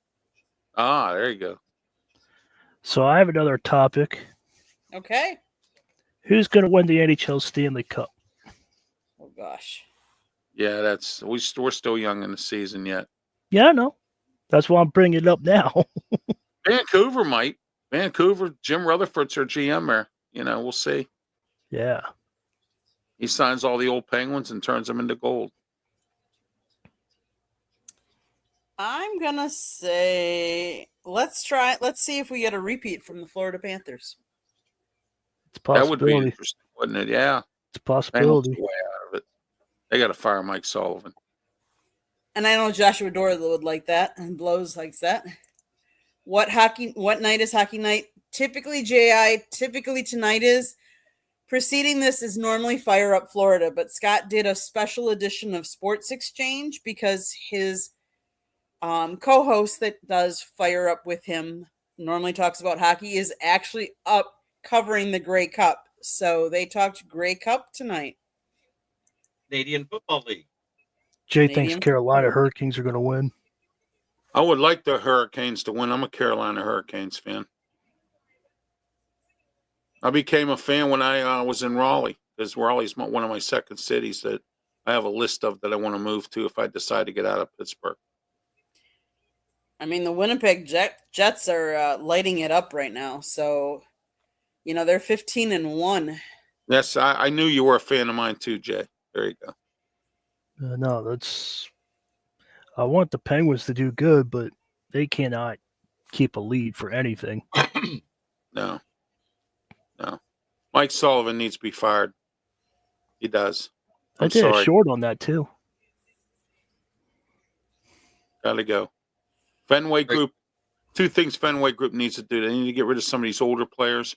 [SPEAKER 2] Ah, there you go.
[SPEAKER 3] So I have another topic.
[SPEAKER 1] Okay.
[SPEAKER 3] Who's going to win the NHL Stanley Cup?
[SPEAKER 1] Oh gosh.
[SPEAKER 2] Yeah, we're still young in the season yet.
[SPEAKER 3] Yeah, I know. That's why I'm bringing it up now.
[SPEAKER 2] Vancouver might. Vancouver, Jim Rutherford's their GM there. We'll see.
[SPEAKER 3] Yeah.
[SPEAKER 2] He signs all the old Penguins and turns them into gold.
[SPEAKER 1] I'm gonna say let's see if we get a repeat from the Florida Panthers.
[SPEAKER 3] It's a
[SPEAKER 2] That would be
[SPEAKER 3] possibility.
[SPEAKER 2] interesting, wouldn't it? Yeah.
[SPEAKER 3] It's a
[SPEAKER 2] Penguins
[SPEAKER 3] possibility.
[SPEAKER 2] are way out of it. They got to fire Mike Sullivan.
[SPEAKER 1] And I know Joshua Dorla would like that, and Blows likes that. What night is hockey night? Typically, typically tonight is. Preceding this is normally Fire Up Florida, but Scott did a special edition of Sports Exchange because his co-host that does Fire Up with him normally talks about hockey is actually up covering the Grey Cup. So they talked Grey Cup tonight.
[SPEAKER 4] Canadian Football League.
[SPEAKER 3] Jay
[SPEAKER 1] Canadian
[SPEAKER 3] thinks Carolina
[SPEAKER 1] football.
[SPEAKER 3] Hurricanes are going to win.
[SPEAKER 2] I would like the Hurricanes to win. I'm a Carolina Hurricanes fan. I became a fan when I was in Raleigh, because Raleigh's one of my second cities that I have a list of that I want to move to if I decide to get out of Pittsburgh.
[SPEAKER 1] I mean, the Winnipeg Jets are lighting it up right now. So, they're 15-1.
[SPEAKER 2] Yes, I knew you were a fan of mine too, Jay. There you go.
[SPEAKER 3] No, I want the Penguins to do good, but they cannot keep a lead for anything.
[SPEAKER 2] No. Mike Sullivan needs to be fired. He does.
[SPEAKER 3] I
[SPEAKER 2] I'm
[SPEAKER 3] did a
[SPEAKER 2] sorry.
[SPEAKER 3] short on that too.
[SPEAKER 2] Gotta go. Fenway Group, two things Fenway Group needs to do. They need to get rid of some of these older players,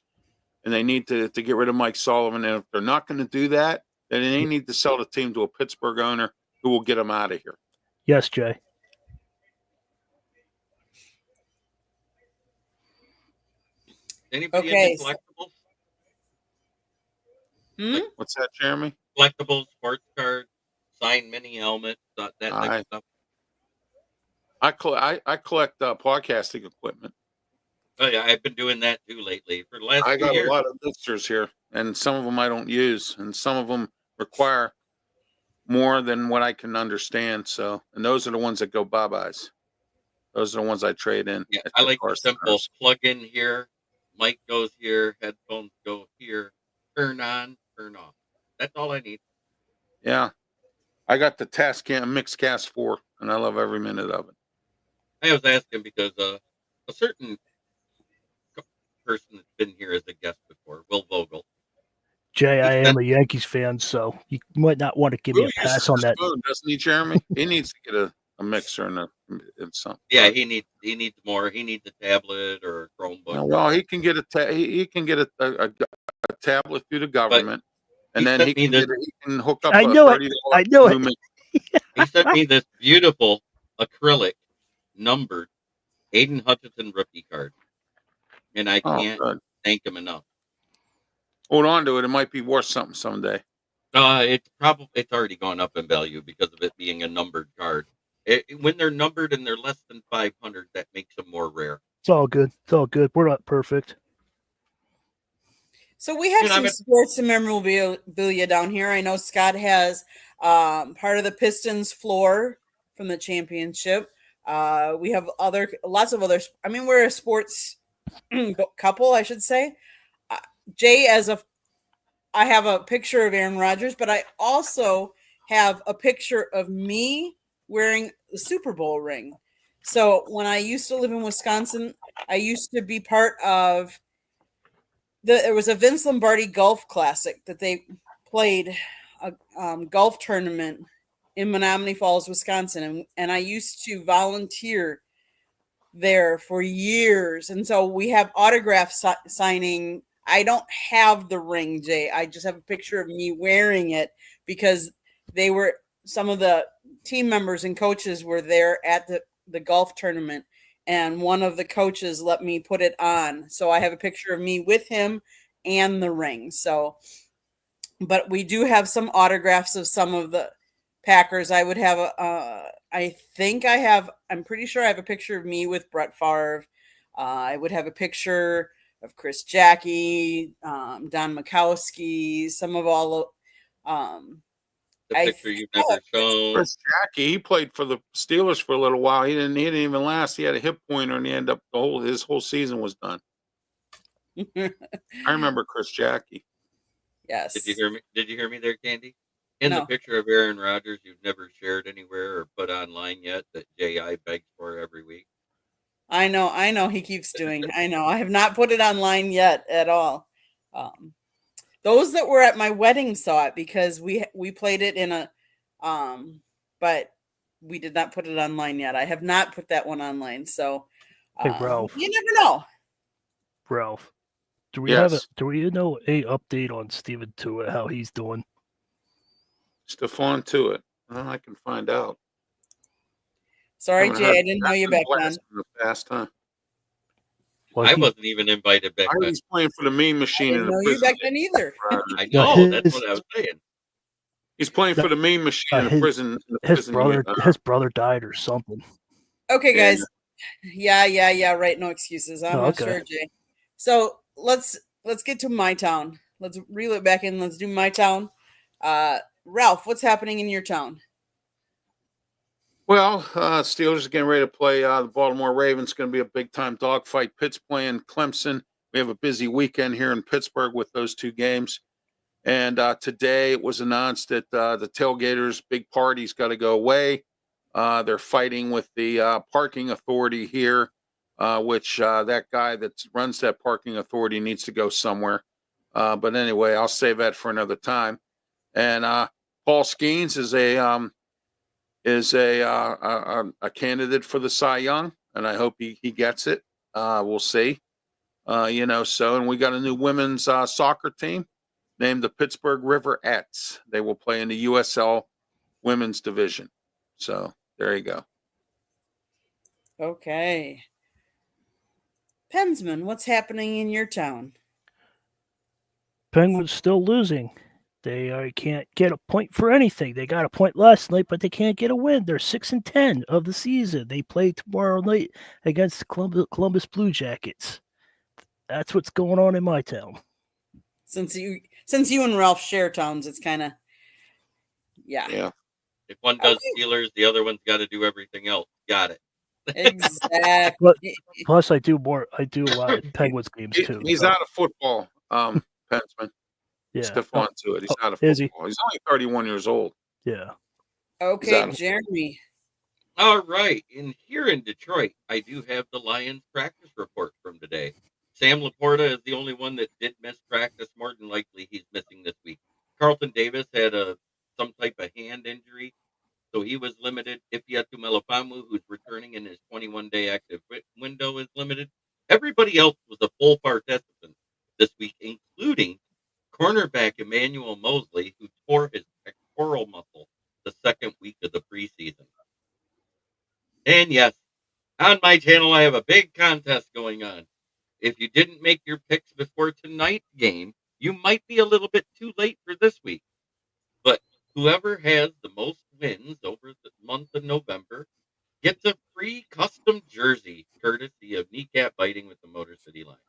[SPEAKER 2] and they need to get rid of Mike Sullivan. And if they're not going to do that, then they need to sell the team to a Pittsburgh owner who will get them out of here.
[SPEAKER 3] Yes, Jay.
[SPEAKER 4] Anybody
[SPEAKER 1] Okay,
[SPEAKER 4] into collectibles?
[SPEAKER 2] What's that, Jeremy?
[SPEAKER 4] Collectibles, sports cards, signed mini helmets, that type of stuff.
[SPEAKER 2] I collect podcasting equipment.
[SPEAKER 4] Oh yeah, I've been doing that too lately for the last
[SPEAKER 2] I
[SPEAKER 4] 2
[SPEAKER 2] got
[SPEAKER 4] years.
[SPEAKER 2] a lot of listeners here, and some of them I don't use, and some of them require more than what I can understand. So, and those are the ones that go bye-byes. Those are the ones I trade in.
[SPEAKER 4] Yeah,
[SPEAKER 2] at
[SPEAKER 4] I
[SPEAKER 2] the
[SPEAKER 4] like the
[SPEAKER 2] car
[SPEAKER 4] simple
[SPEAKER 2] centers.
[SPEAKER 4] plug in here, mic goes here, headphones go here, turn on, turn off. That's all I need.
[SPEAKER 2] Yeah, I got the Tascam Mixcast 4, and I love every minute of it.
[SPEAKER 4] I was asking because a certain person that's been here as a guest before, Will Vogel.
[SPEAKER 3] Jay, I am a Yankees fan, so you might not want to give me
[SPEAKER 2] Will
[SPEAKER 3] a pass
[SPEAKER 2] uses
[SPEAKER 3] on
[SPEAKER 2] a
[SPEAKER 3] that.
[SPEAKER 2] spoon, doesn't he, Jeremy? He needs to get a mixer and something.
[SPEAKER 4] Yeah, he needs more. He needs a tablet or a Chromebook.
[SPEAKER 2] Well, he can get he can get a tablet through the government, and
[SPEAKER 4] he
[SPEAKER 2] then
[SPEAKER 4] sent
[SPEAKER 2] he
[SPEAKER 4] me
[SPEAKER 2] can hook up.
[SPEAKER 3] I
[SPEAKER 2] a
[SPEAKER 3] knew it.
[SPEAKER 2] $30
[SPEAKER 3] I knew it.
[SPEAKER 2] new mix.
[SPEAKER 4] He sent me this beautiful acrylic numbered Aiden Hutchinson rookie card, and I
[SPEAKER 2] Oh,
[SPEAKER 4] can't
[SPEAKER 2] good.
[SPEAKER 4] thank him enough.
[SPEAKER 2] Hold on to it. It might be worth something someday.
[SPEAKER 4] It's already gone up in value because of it being a numbered card. When they're numbered and they're less than 500, that makes them more rare.
[SPEAKER 3] It's all good. It's all good. We're not perfect.
[SPEAKER 1] So we have some sports and memorabilia down here. I know Scott has part of the Pistons floor from the championship. We have lots of other. I mean, we're a sports couple, I should say. Jay, I have a picture of Aaron Rodgers, but I also have a picture of me wearing the Super Bowl ring. So when I used to live in Wisconsin, I used to be part of there was a Vince Lombardi Golf Classic that they played a golf tournament in Menominee Falls, Wisconsin, and I used to volunteer there for years, and so we have autograph signing. I don't have the ring, Jay. I just have a picture of me wearing it because some of the team members and coaches were there at the golf tournament, and one of the coaches let me put it on. So I have a picture of me with him and the ring. So, but we do have some autographs of some of the Packers. I would have I'm pretty sure I have a picture of me with Brett Favre. I would have a picture of Chris Jackie, Don Mikowski, some of all
[SPEAKER 4] The picture you've never shown.
[SPEAKER 2] Chris Jackie, he played for the Steelers for a little while. He didn't even last. He had a hip pointer, and he ended up his whole season was done. I remember Chris Jackie.
[SPEAKER 1] Yes.
[SPEAKER 4] Did you hear me? Did you hear me there, Candy? In
[SPEAKER 1] No.
[SPEAKER 4] the picture of Aaron Rodgers, you've never shared anywhere or put online yet that J.I. begs for every week.
[SPEAKER 1] I know he keeps doing. I know. I have not put it online yet at all. Those that were at my wedding saw it because we played it in a but we did not put it online yet. I have not put that one online. So
[SPEAKER 3] Hey, Ralph.
[SPEAKER 1] you never know.
[SPEAKER 3] Ralph, do we
[SPEAKER 2] Yes.
[SPEAKER 3] know a update on Steven Tuitt, how he's doing?
[SPEAKER 2] Stephon Tuitt. Well, I can find out.
[SPEAKER 1] Sorry,
[SPEAKER 2] Haven't
[SPEAKER 1] Jay,
[SPEAKER 2] heard
[SPEAKER 1] I didn't know you back then.
[SPEAKER 2] blast in the past, huh?
[SPEAKER 3] Well,
[SPEAKER 4] I
[SPEAKER 3] he-
[SPEAKER 4] wasn't even invited back
[SPEAKER 2] I
[SPEAKER 4] then.
[SPEAKER 2] he's playing for the Mean
[SPEAKER 1] I
[SPEAKER 2] Machine in
[SPEAKER 1] didn't
[SPEAKER 2] the
[SPEAKER 1] know you
[SPEAKER 2] prison.
[SPEAKER 1] back then either.
[SPEAKER 4] I
[SPEAKER 3] No,
[SPEAKER 4] know. That's
[SPEAKER 3] his-
[SPEAKER 4] what I was saying.
[SPEAKER 2] He's playing for the Mean Machine in the
[SPEAKER 3] his-
[SPEAKER 2] prison.
[SPEAKER 3] his brother died or something.
[SPEAKER 1] Okay,
[SPEAKER 2] Yeah.
[SPEAKER 1] guys. Yeah. Right. No excuses. I'm
[SPEAKER 3] Oh,
[SPEAKER 1] not
[SPEAKER 3] okay.
[SPEAKER 1] sure, Jay. So let's get to my town. Let's reel it back in. Let's do my town. Ralph, what's happening in your town?
[SPEAKER 2] Well, Steelers are getting ready to play the Baltimore Ravens. Going to be a big time dogfight. Pitt's playing Clemson. We have a busy weekend here in Pittsburgh with those two games. And today it was announced that the tailgaters' big party's got to go away. They're fighting with the parking authority here, which that guy that runs that parking authority needs to go somewhere. But anyway, I'll save that for another time. And Paul Skeens is a candidate for the Cy Young, and I hope he gets it. We'll see. And we got a new women's soccer team named the Pittsburgh Riverettes. They will play in the USL Women's Division. So there you go.
[SPEAKER 1] Okay. Pensman, what's happening in your town?
[SPEAKER 3] Penguins still losing. They can't get a point for anything. They got a point last night, but they can't get a win. They're 6-10 of the season. They play tomorrow night against the Columbus Blue Jackets. That's what's going on in my town.
[SPEAKER 1] Since you and Ralph share towns, it's kind of
[SPEAKER 2] Yeah.
[SPEAKER 4] If one does
[SPEAKER 1] Okay.
[SPEAKER 4] Steelers, the other one's got to do everything else. Got it.
[SPEAKER 1] Exactly.
[SPEAKER 3] Plus, I do a lot of Penguins games too.
[SPEAKER 2] He's
[SPEAKER 3] so,
[SPEAKER 2] out of football, Pensman.
[SPEAKER 3] yeah.
[SPEAKER 2] Stephon to it. He's out of
[SPEAKER 3] is he?
[SPEAKER 2] football. He's only 31 years old.
[SPEAKER 3] Yeah.
[SPEAKER 1] Okay,
[SPEAKER 2] Exactly.
[SPEAKER 1] Jeremy.
[SPEAKER 4] All right. Here in Detroit, I do have the Lions practice report from today. Sam Laporta is the only one that did miss practice. More than likely, he's missing this week. Carlton Davis had some type of hand injury, so he was limited. Ifeatu Melifamu, who's returning in his 21-day active window, is limited. Everybody else was a full participant this week, including cornerback Emmanuel Mosley, who tore his pectoral muscle the second week of the preseason. And yes, on my channel, I have a big contest going on. If you didn't make your picks before tonight's game, you might be a little bit too late for this week. But whoever has the most wins over the month of November gets a free custom jersey, courtesy of Kneecap Biting with the Motor City Lions.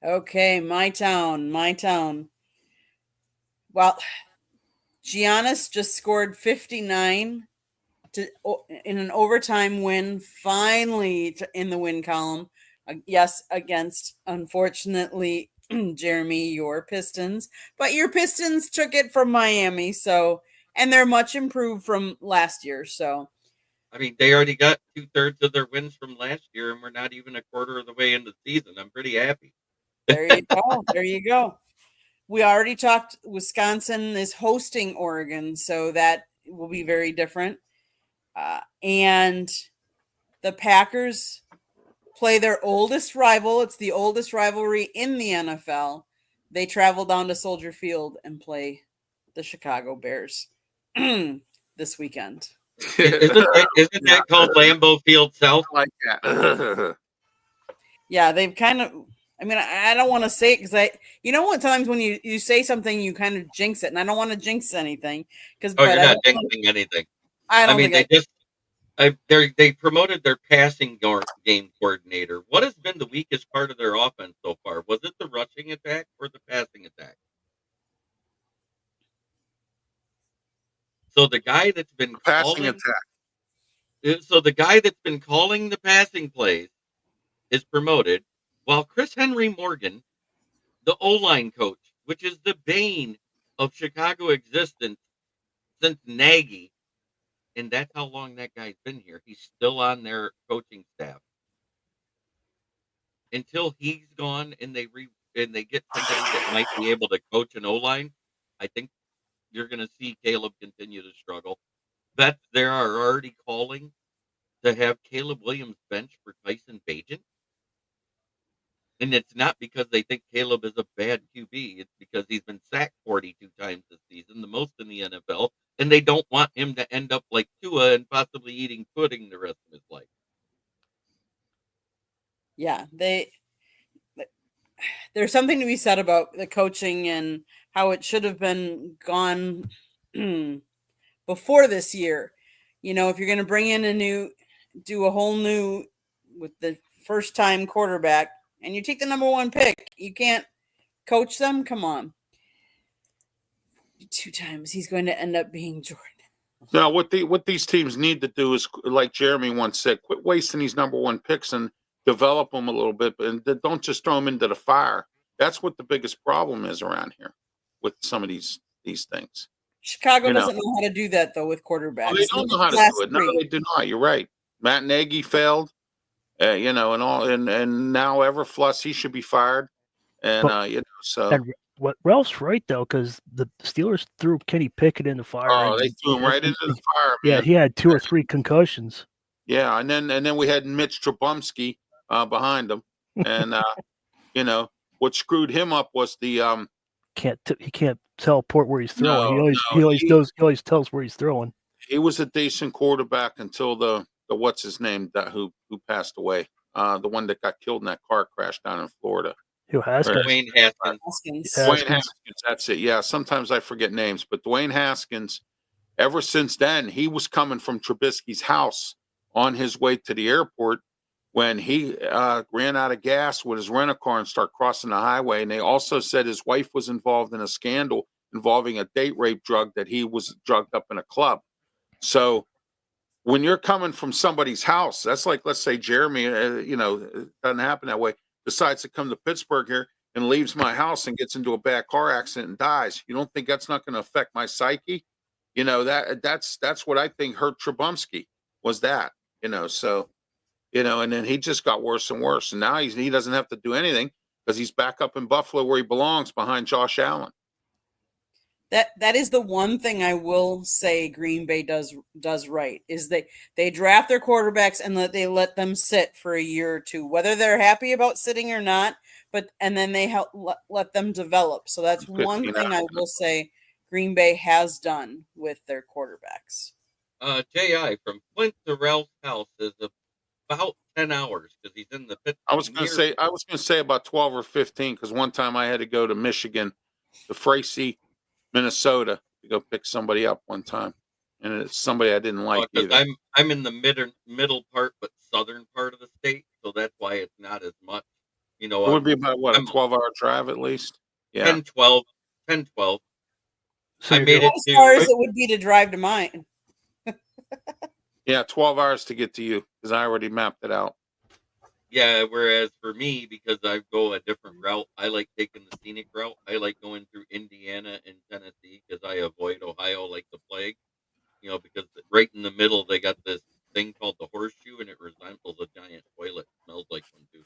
[SPEAKER 1] Okay, my town. Well, Giannis just scored 59 in an overtime win, finally in the win column. Yes, against, unfortunately, Jeremy, your Pistons. But your Pistons took it from Miami, and they're much improved from last year. So,
[SPEAKER 4] I mean, they already got 2/3 of their wins from last year, and we're not even a quarter of the way into the season. I'm pretty happy.
[SPEAKER 1] there you go. we already talked. Wisconsin is hosting Oregon, so that will be very different. And the Packers play their oldest rival. It's the oldest rivalry in the NFL. They travel down to Soldier Field and play the Chicago Bears this weekend.
[SPEAKER 4] Isn't that called Lambeau Field South?
[SPEAKER 2] I like that.
[SPEAKER 1] Yeah, they've kind of. I mean, I don't want to say it because you know what? Times when you say something, you kind of jinx it, and I don't want to jinx anything because.
[SPEAKER 4] Oh, you're not jinxing anything.
[SPEAKER 1] I don't
[SPEAKER 4] mean,
[SPEAKER 1] think
[SPEAKER 4] they promoted their passing game coordinator. What has been the weakest part of their offense so far? Was it the rushing attack or the passing attack? So the guy that's been
[SPEAKER 2] Passing
[SPEAKER 4] calling,
[SPEAKER 2] attack.
[SPEAKER 4] so the guy that's been calling the passing plays is promoted, while Chris Henry Morgan, the O-line coach, which is the bane of Chicago existence since Nagy, and that's how long that guy's been here. He's still on their coaching staff. Until he's gone and they get somebody that might be able to coach an O-line, I think you're going to see Caleb continue to struggle. Vets there are already calling to have Caleb Williams bench for Tyson Bagent. And it's not because they think Caleb is a bad QB. It's because he's been sacked 42 times this season, the most in the NFL, and they don't want him to end up like Tua and possibly eating pudding the rest of his life.
[SPEAKER 1] Yeah, there's something to be said about the coaching and how it should have been gone before this year. You know, if you're going to bring in do a whole new with the first time quarterback and you take the number 1 pick, you can't coach them. Come on. 2 times he's going to end up being Jordan.
[SPEAKER 2] Now, what these teams need to do is, like Jeremy once said, quit wasting these number 1 picks and develop them a little bit, and don't just throw them into the fire. That's what the biggest problem is around here with some of these things.
[SPEAKER 1] Chicago doesn't know how to do that though with quarterbacks.
[SPEAKER 2] Well, they don't know how to do it. No, they do not. You're right. Matt Nagy failed, and all, and now Everfluss, he should be fired, and so.
[SPEAKER 3] And what Ralph's right though, because the Steelers threw Kenny Pickett in the fire.
[SPEAKER 2] Oh, they threw him right into the fire.
[SPEAKER 3] Yeah,
[SPEAKER 2] man.
[SPEAKER 3] he had 2 or 3 concussions.
[SPEAKER 2] Yeah, and then we had Mitch Trubisky behind him, and what screwed him up was the
[SPEAKER 3] he can't teleport where he's throwing. He always tells where he's throwing.
[SPEAKER 2] He was a decent quarterback until the what's his name that who passed away, the one that got killed in that car crash down in Florida.
[SPEAKER 3] Who Haskins?
[SPEAKER 4] Dwayne Haskins.
[SPEAKER 2] Dwayne Haskins, that's it. Yeah, sometimes I forget names, but Dwayne Haskins, ever since then, he was coming from Trubisky's house on his way to the airport when he ran out of gas with his rent-a-car and started crossing the highway. And they also said his wife was involved in a scandal involving a date rape drug that he was drugged up in a club. So when you're coming from somebody's house, that's like, let's say Jeremy, it doesn't happen that way, decides to come to Pittsburgh here and leaves my house and gets into a bad car accident and dies. You don't think that's not going to affect my psyche? That's what I think hurt Trubisky was that, so, and then he just got worse and worse. And now he doesn't have to do anything because he's back up in Buffalo where he belongs behind Josh Allen.
[SPEAKER 1] That is the one thing I will say Green Bay does right is they draft their quarterbacks and they let them sit for a year or two, whether they're happy about sitting or not. And then they let them develop. So that's one thing I will say Green Bay has done with their quarterbacks.
[SPEAKER 4] J.I. from Flint to Ralph's house is about 10 hours because he's in the pit.
[SPEAKER 2] I was going to say about 12 or 15 because one time I had to go to Michigan, to Frazee, Minnesota, to go pick somebody up one time, and it's somebody I didn't like either.
[SPEAKER 4] I'm in the middle part, but southern part of the state, so that's why it's not as much. It
[SPEAKER 2] would be about a 12-hour drive at least. Yeah,
[SPEAKER 4] 10, 12.
[SPEAKER 3] So
[SPEAKER 4] I made it
[SPEAKER 1] as far as it would be to drive to mine.
[SPEAKER 2] Yeah, 12 hours to get to you because I already mapped it out.
[SPEAKER 4] Yeah, whereas for me, because I go a different route, I like taking the scenic route. I like going through Indiana and Tennessee because I avoid Ohio like the plague. Because right in the middle, they got this thing called the horseshoe, and it resembles a giant toilet. It smells like one, too.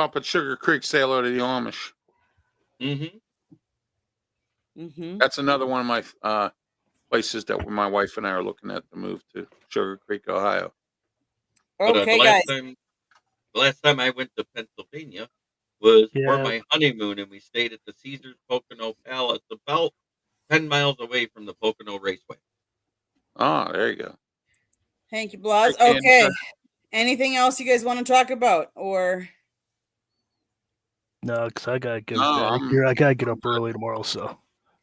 [SPEAKER 2] stop at Sugar Creek, say hello to the Amish.
[SPEAKER 4] Mm-hmm.
[SPEAKER 1] Mm-hmm.
[SPEAKER 2] That's another one of my places that my wife and I are looking at to move to, Sugar Creek, Ohio.
[SPEAKER 4] But
[SPEAKER 1] Okay,
[SPEAKER 4] the
[SPEAKER 1] guys.
[SPEAKER 4] last time I went to Pennsylvania was for
[SPEAKER 3] Yeah.
[SPEAKER 4] my honeymoon, and we stayed at the Caesars Pocono Palace, about 10 miles away from the Pocono Raceway.
[SPEAKER 2] Ah, there you go.
[SPEAKER 1] Thank you, Blas.
[SPEAKER 2] Hey, Candy.
[SPEAKER 1] Okay. Anything else you guys want to talk about? Or
[SPEAKER 3] No, because I gotta get
[SPEAKER 2] No,
[SPEAKER 3] up
[SPEAKER 2] I'm-
[SPEAKER 3] here. I gotta get up early tomorrow. So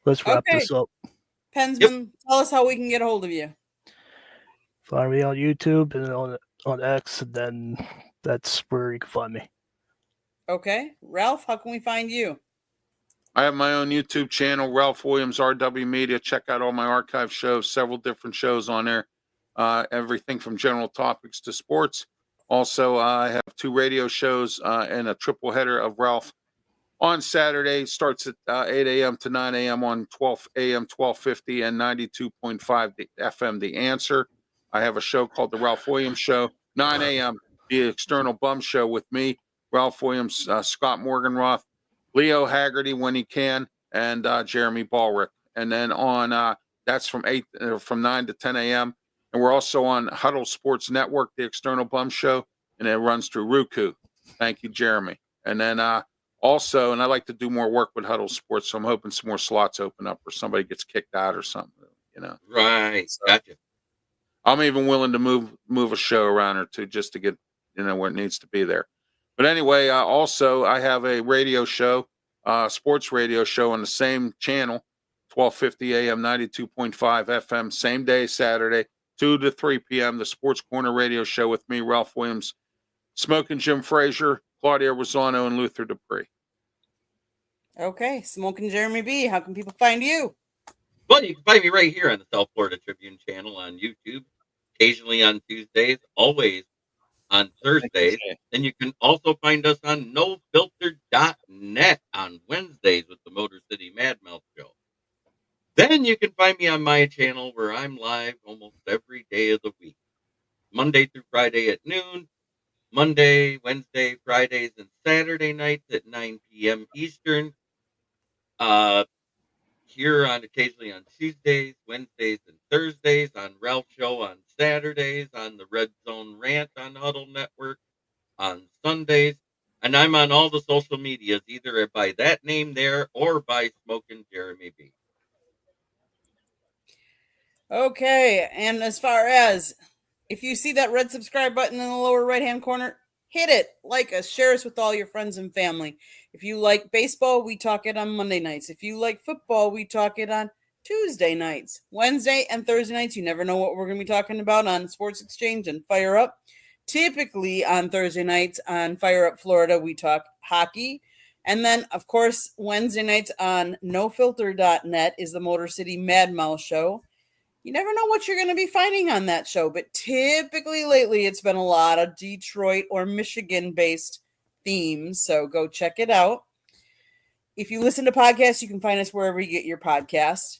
[SPEAKER 3] let's wrap
[SPEAKER 1] Okay.
[SPEAKER 3] this up.
[SPEAKER 1] Pensman, tell us how we can get a hold of you.
[SPEAKER 3] Find me on YouTube and on X, and then that's where you can find me.
[SPEAKER 1] Okay. Ralph, how can we find you?
[SPEAKER 2] I have my own YouTube channel, Ralph Williams RW Media. Check out all my archive shows, several different shows on there. Everything from general topics to sports. Also, I have 2 radio shows and a triple header of Ralph on Saturday. Starts at 8 a.m. to 9 a.m. on 12 a.m. 1250 and 92.5 FM. The Answer. I have a show called The Ralph Williams Show, 9 a.m. The External Bum Show with me, Ralph Williams, Scott Morganroth, Leo Haggerty when he can, and Jeremy Ballrick. And then on that's from 9 to 10 a.m. And we're also on Huddle Sports Network, the External Bum Show, and it runs through Roku. Thank you, Jeremy. And then also, and I like to do more work with Huddle Sports, so I'm hoping some more slots open up or somebody gets kicked out or something, you know.
[SPEAKER 4] Right. Gotcha.
[SPEAKER 2] I'm even willing to move a show around or two just to get, you know, where it needs to be there. But anyway, also I have a radio show, sports radio show on the same channel, 1250 AM, 92.5 FM, same day, Saturday, 2 to 3 p.m. The Sports Corner radio show with me, Ralph Williams, Smoking Jim Frazier, Claudia Rosano, and Luther Dupree.
[SPEAKER 1] Okay. Smoking Jeremy B. How can people find you?
[SPEAKER 4] Well, you can find me right here on the South Florida Tribune channel on YouTube, occasionally on Tuesdays, always on Thursdays. And you can also find us on NoFilter.net on Wednesdays with the Motor City Madmouth Show. Then you can find me on my channel where I'm live almost every day of the week, Monday through Friday at noon, Monday, Wednesday, Fridays, and Saturday nights at 9 p.m. Eastern. Here on occasionally on Tuesdays, Wednesdays, and Thursdays, on Ralph Show on Saturdays, on the Red Zone Rant on Huddle Network on Sundays, and I'm on all the social medias, either by that name there or by Smoking Jeremy B.
[SPEAKER 1] Okay. And as far as if you see that red subscribe button in the lower right-hand corner, hit it, like us, share us with all your friends and family. If you like baseball, we talk it on Monday nights. If you like football, we talk it on Tuesday nights. Wednesday and Thursday nights, you never know what we're going to be talking about on Sports Exchange and Fire Up. Typically on Thursday nights on Fire Up Florida, we talk hockey. And then, of course, Wednesday nights on NoFilter.net is the Motor City Madmouth Show. You never know what you're going to be finding on that show, but typically lately it's been a lot of Detroit or Michigan-based themes, so go check it out. If you listen to podcasts, you can find us wherever you get your podcasts.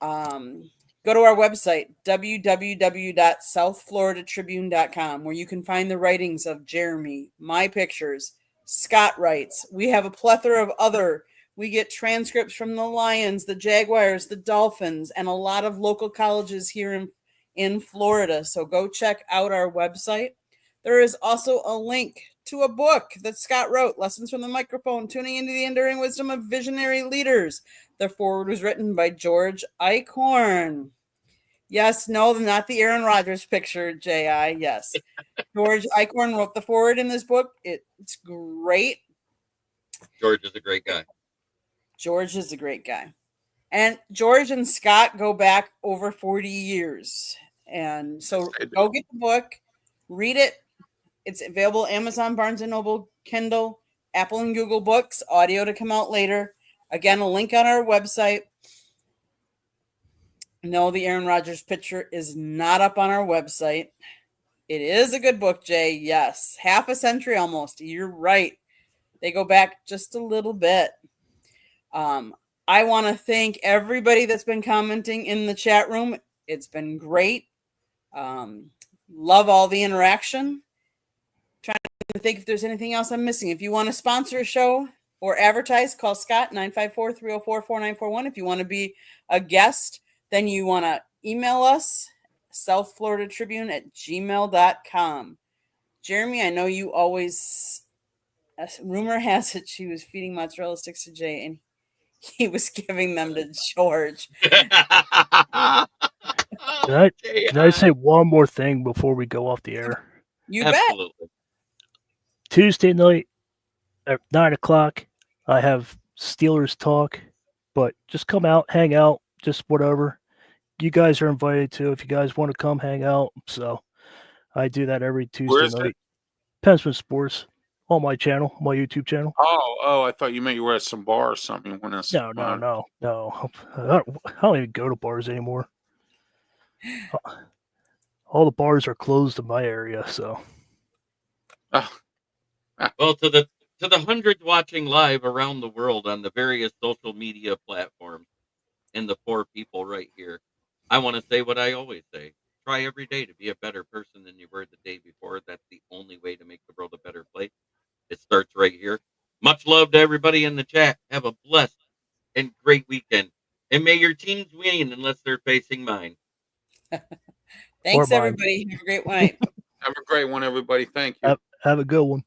[SPEAKER 1] Go to our website, www.southfloridatribune.com, where you can find the writings of Jeremy, my pictures, Scott writes. We have a plethora of other. We get transcripts from the Lions, the Jaguars, the Dolphins, and a lot of local colleges here in Florida. So go check out our website. There is also a link to a book that Scott wrote, Lessons from the Microphone, Tuning into the Enduring Wisdom of Visionary Leaders. The foreword was written by George Eichhorn. Yes, no, not the Aaron Rodgers picture, J.I. Yes. George Eichhorn wrote the foreword in this book. It's great.
[SPEAKER 4] George is a great guy.
[SPEAKER 1] George is a great guy. And George and Scott go back over 40 years. And so go get the book, read it. It's available Amazon, Barnes & Noble, Kindle, Apple and Google Books, audio to come out later. Again, a link on our website. No, the Aaron Rodgers picture is not up on our website. It is a good book, Jay. Yes. Half a century almost. You're right. They go back just a little bit. I want to thank everybody that's been commenting in the chat room. It's been great. Love all the interaction. Trying to to think if there's anything else I'm missing. If you want to sponsor a show or advertise, call Scott 954-304-4941. If you want to be a guest, then you want to email us southfloridatribune@gmail.com. Jeremy, I know you always, rumor has it she was feeding mozzarella sticks to Jay and he was giving them to George.
[SPEAKER 3] Can I say one more thing before we go off the air?
[SPEAKER 1] You bet.
[SPEAKER 4] Absolutely.
[SPEAKER 3] Tuesday night at 9:00, I have Steelers talk, but just come out, hang out, just whatever. You guys are invited to if you guys want to come hang out. So I do that every
[SPEAKER 2] Where
[SPEAKER 3] Tuesday
[SPEAKER 2] is it?
[SPEAKER 3] night. Pensman Sports on my channel, my YouTube channel.
[SPEAKER 2] Oh, I thought you meant you were at some bar or something. You want to?
[SPEAKER 3] No. I don't even go to bars anymore. All the bars are closed in my area, so.
[SPEAKER 4] Well, to the hundreds watching live around the world on the various social media platforms, and the 4 people right here, I want to say what I always say: try every day to be a better person than you were the day before. That's the only way to make the world a better place. It starts right here. Much love to everybody in the chat. Have a blessed and great weekend, and may your teams win unless they're facing mine.
[SPEAKER 1] Thanks,
[SPEAKER 3] mine.
[SPEAKER 1] everybody. Have a great night.
[SPEAKER 2] Have a great one, everybody. Thank you.
[SPEAKER 3] Have a good one.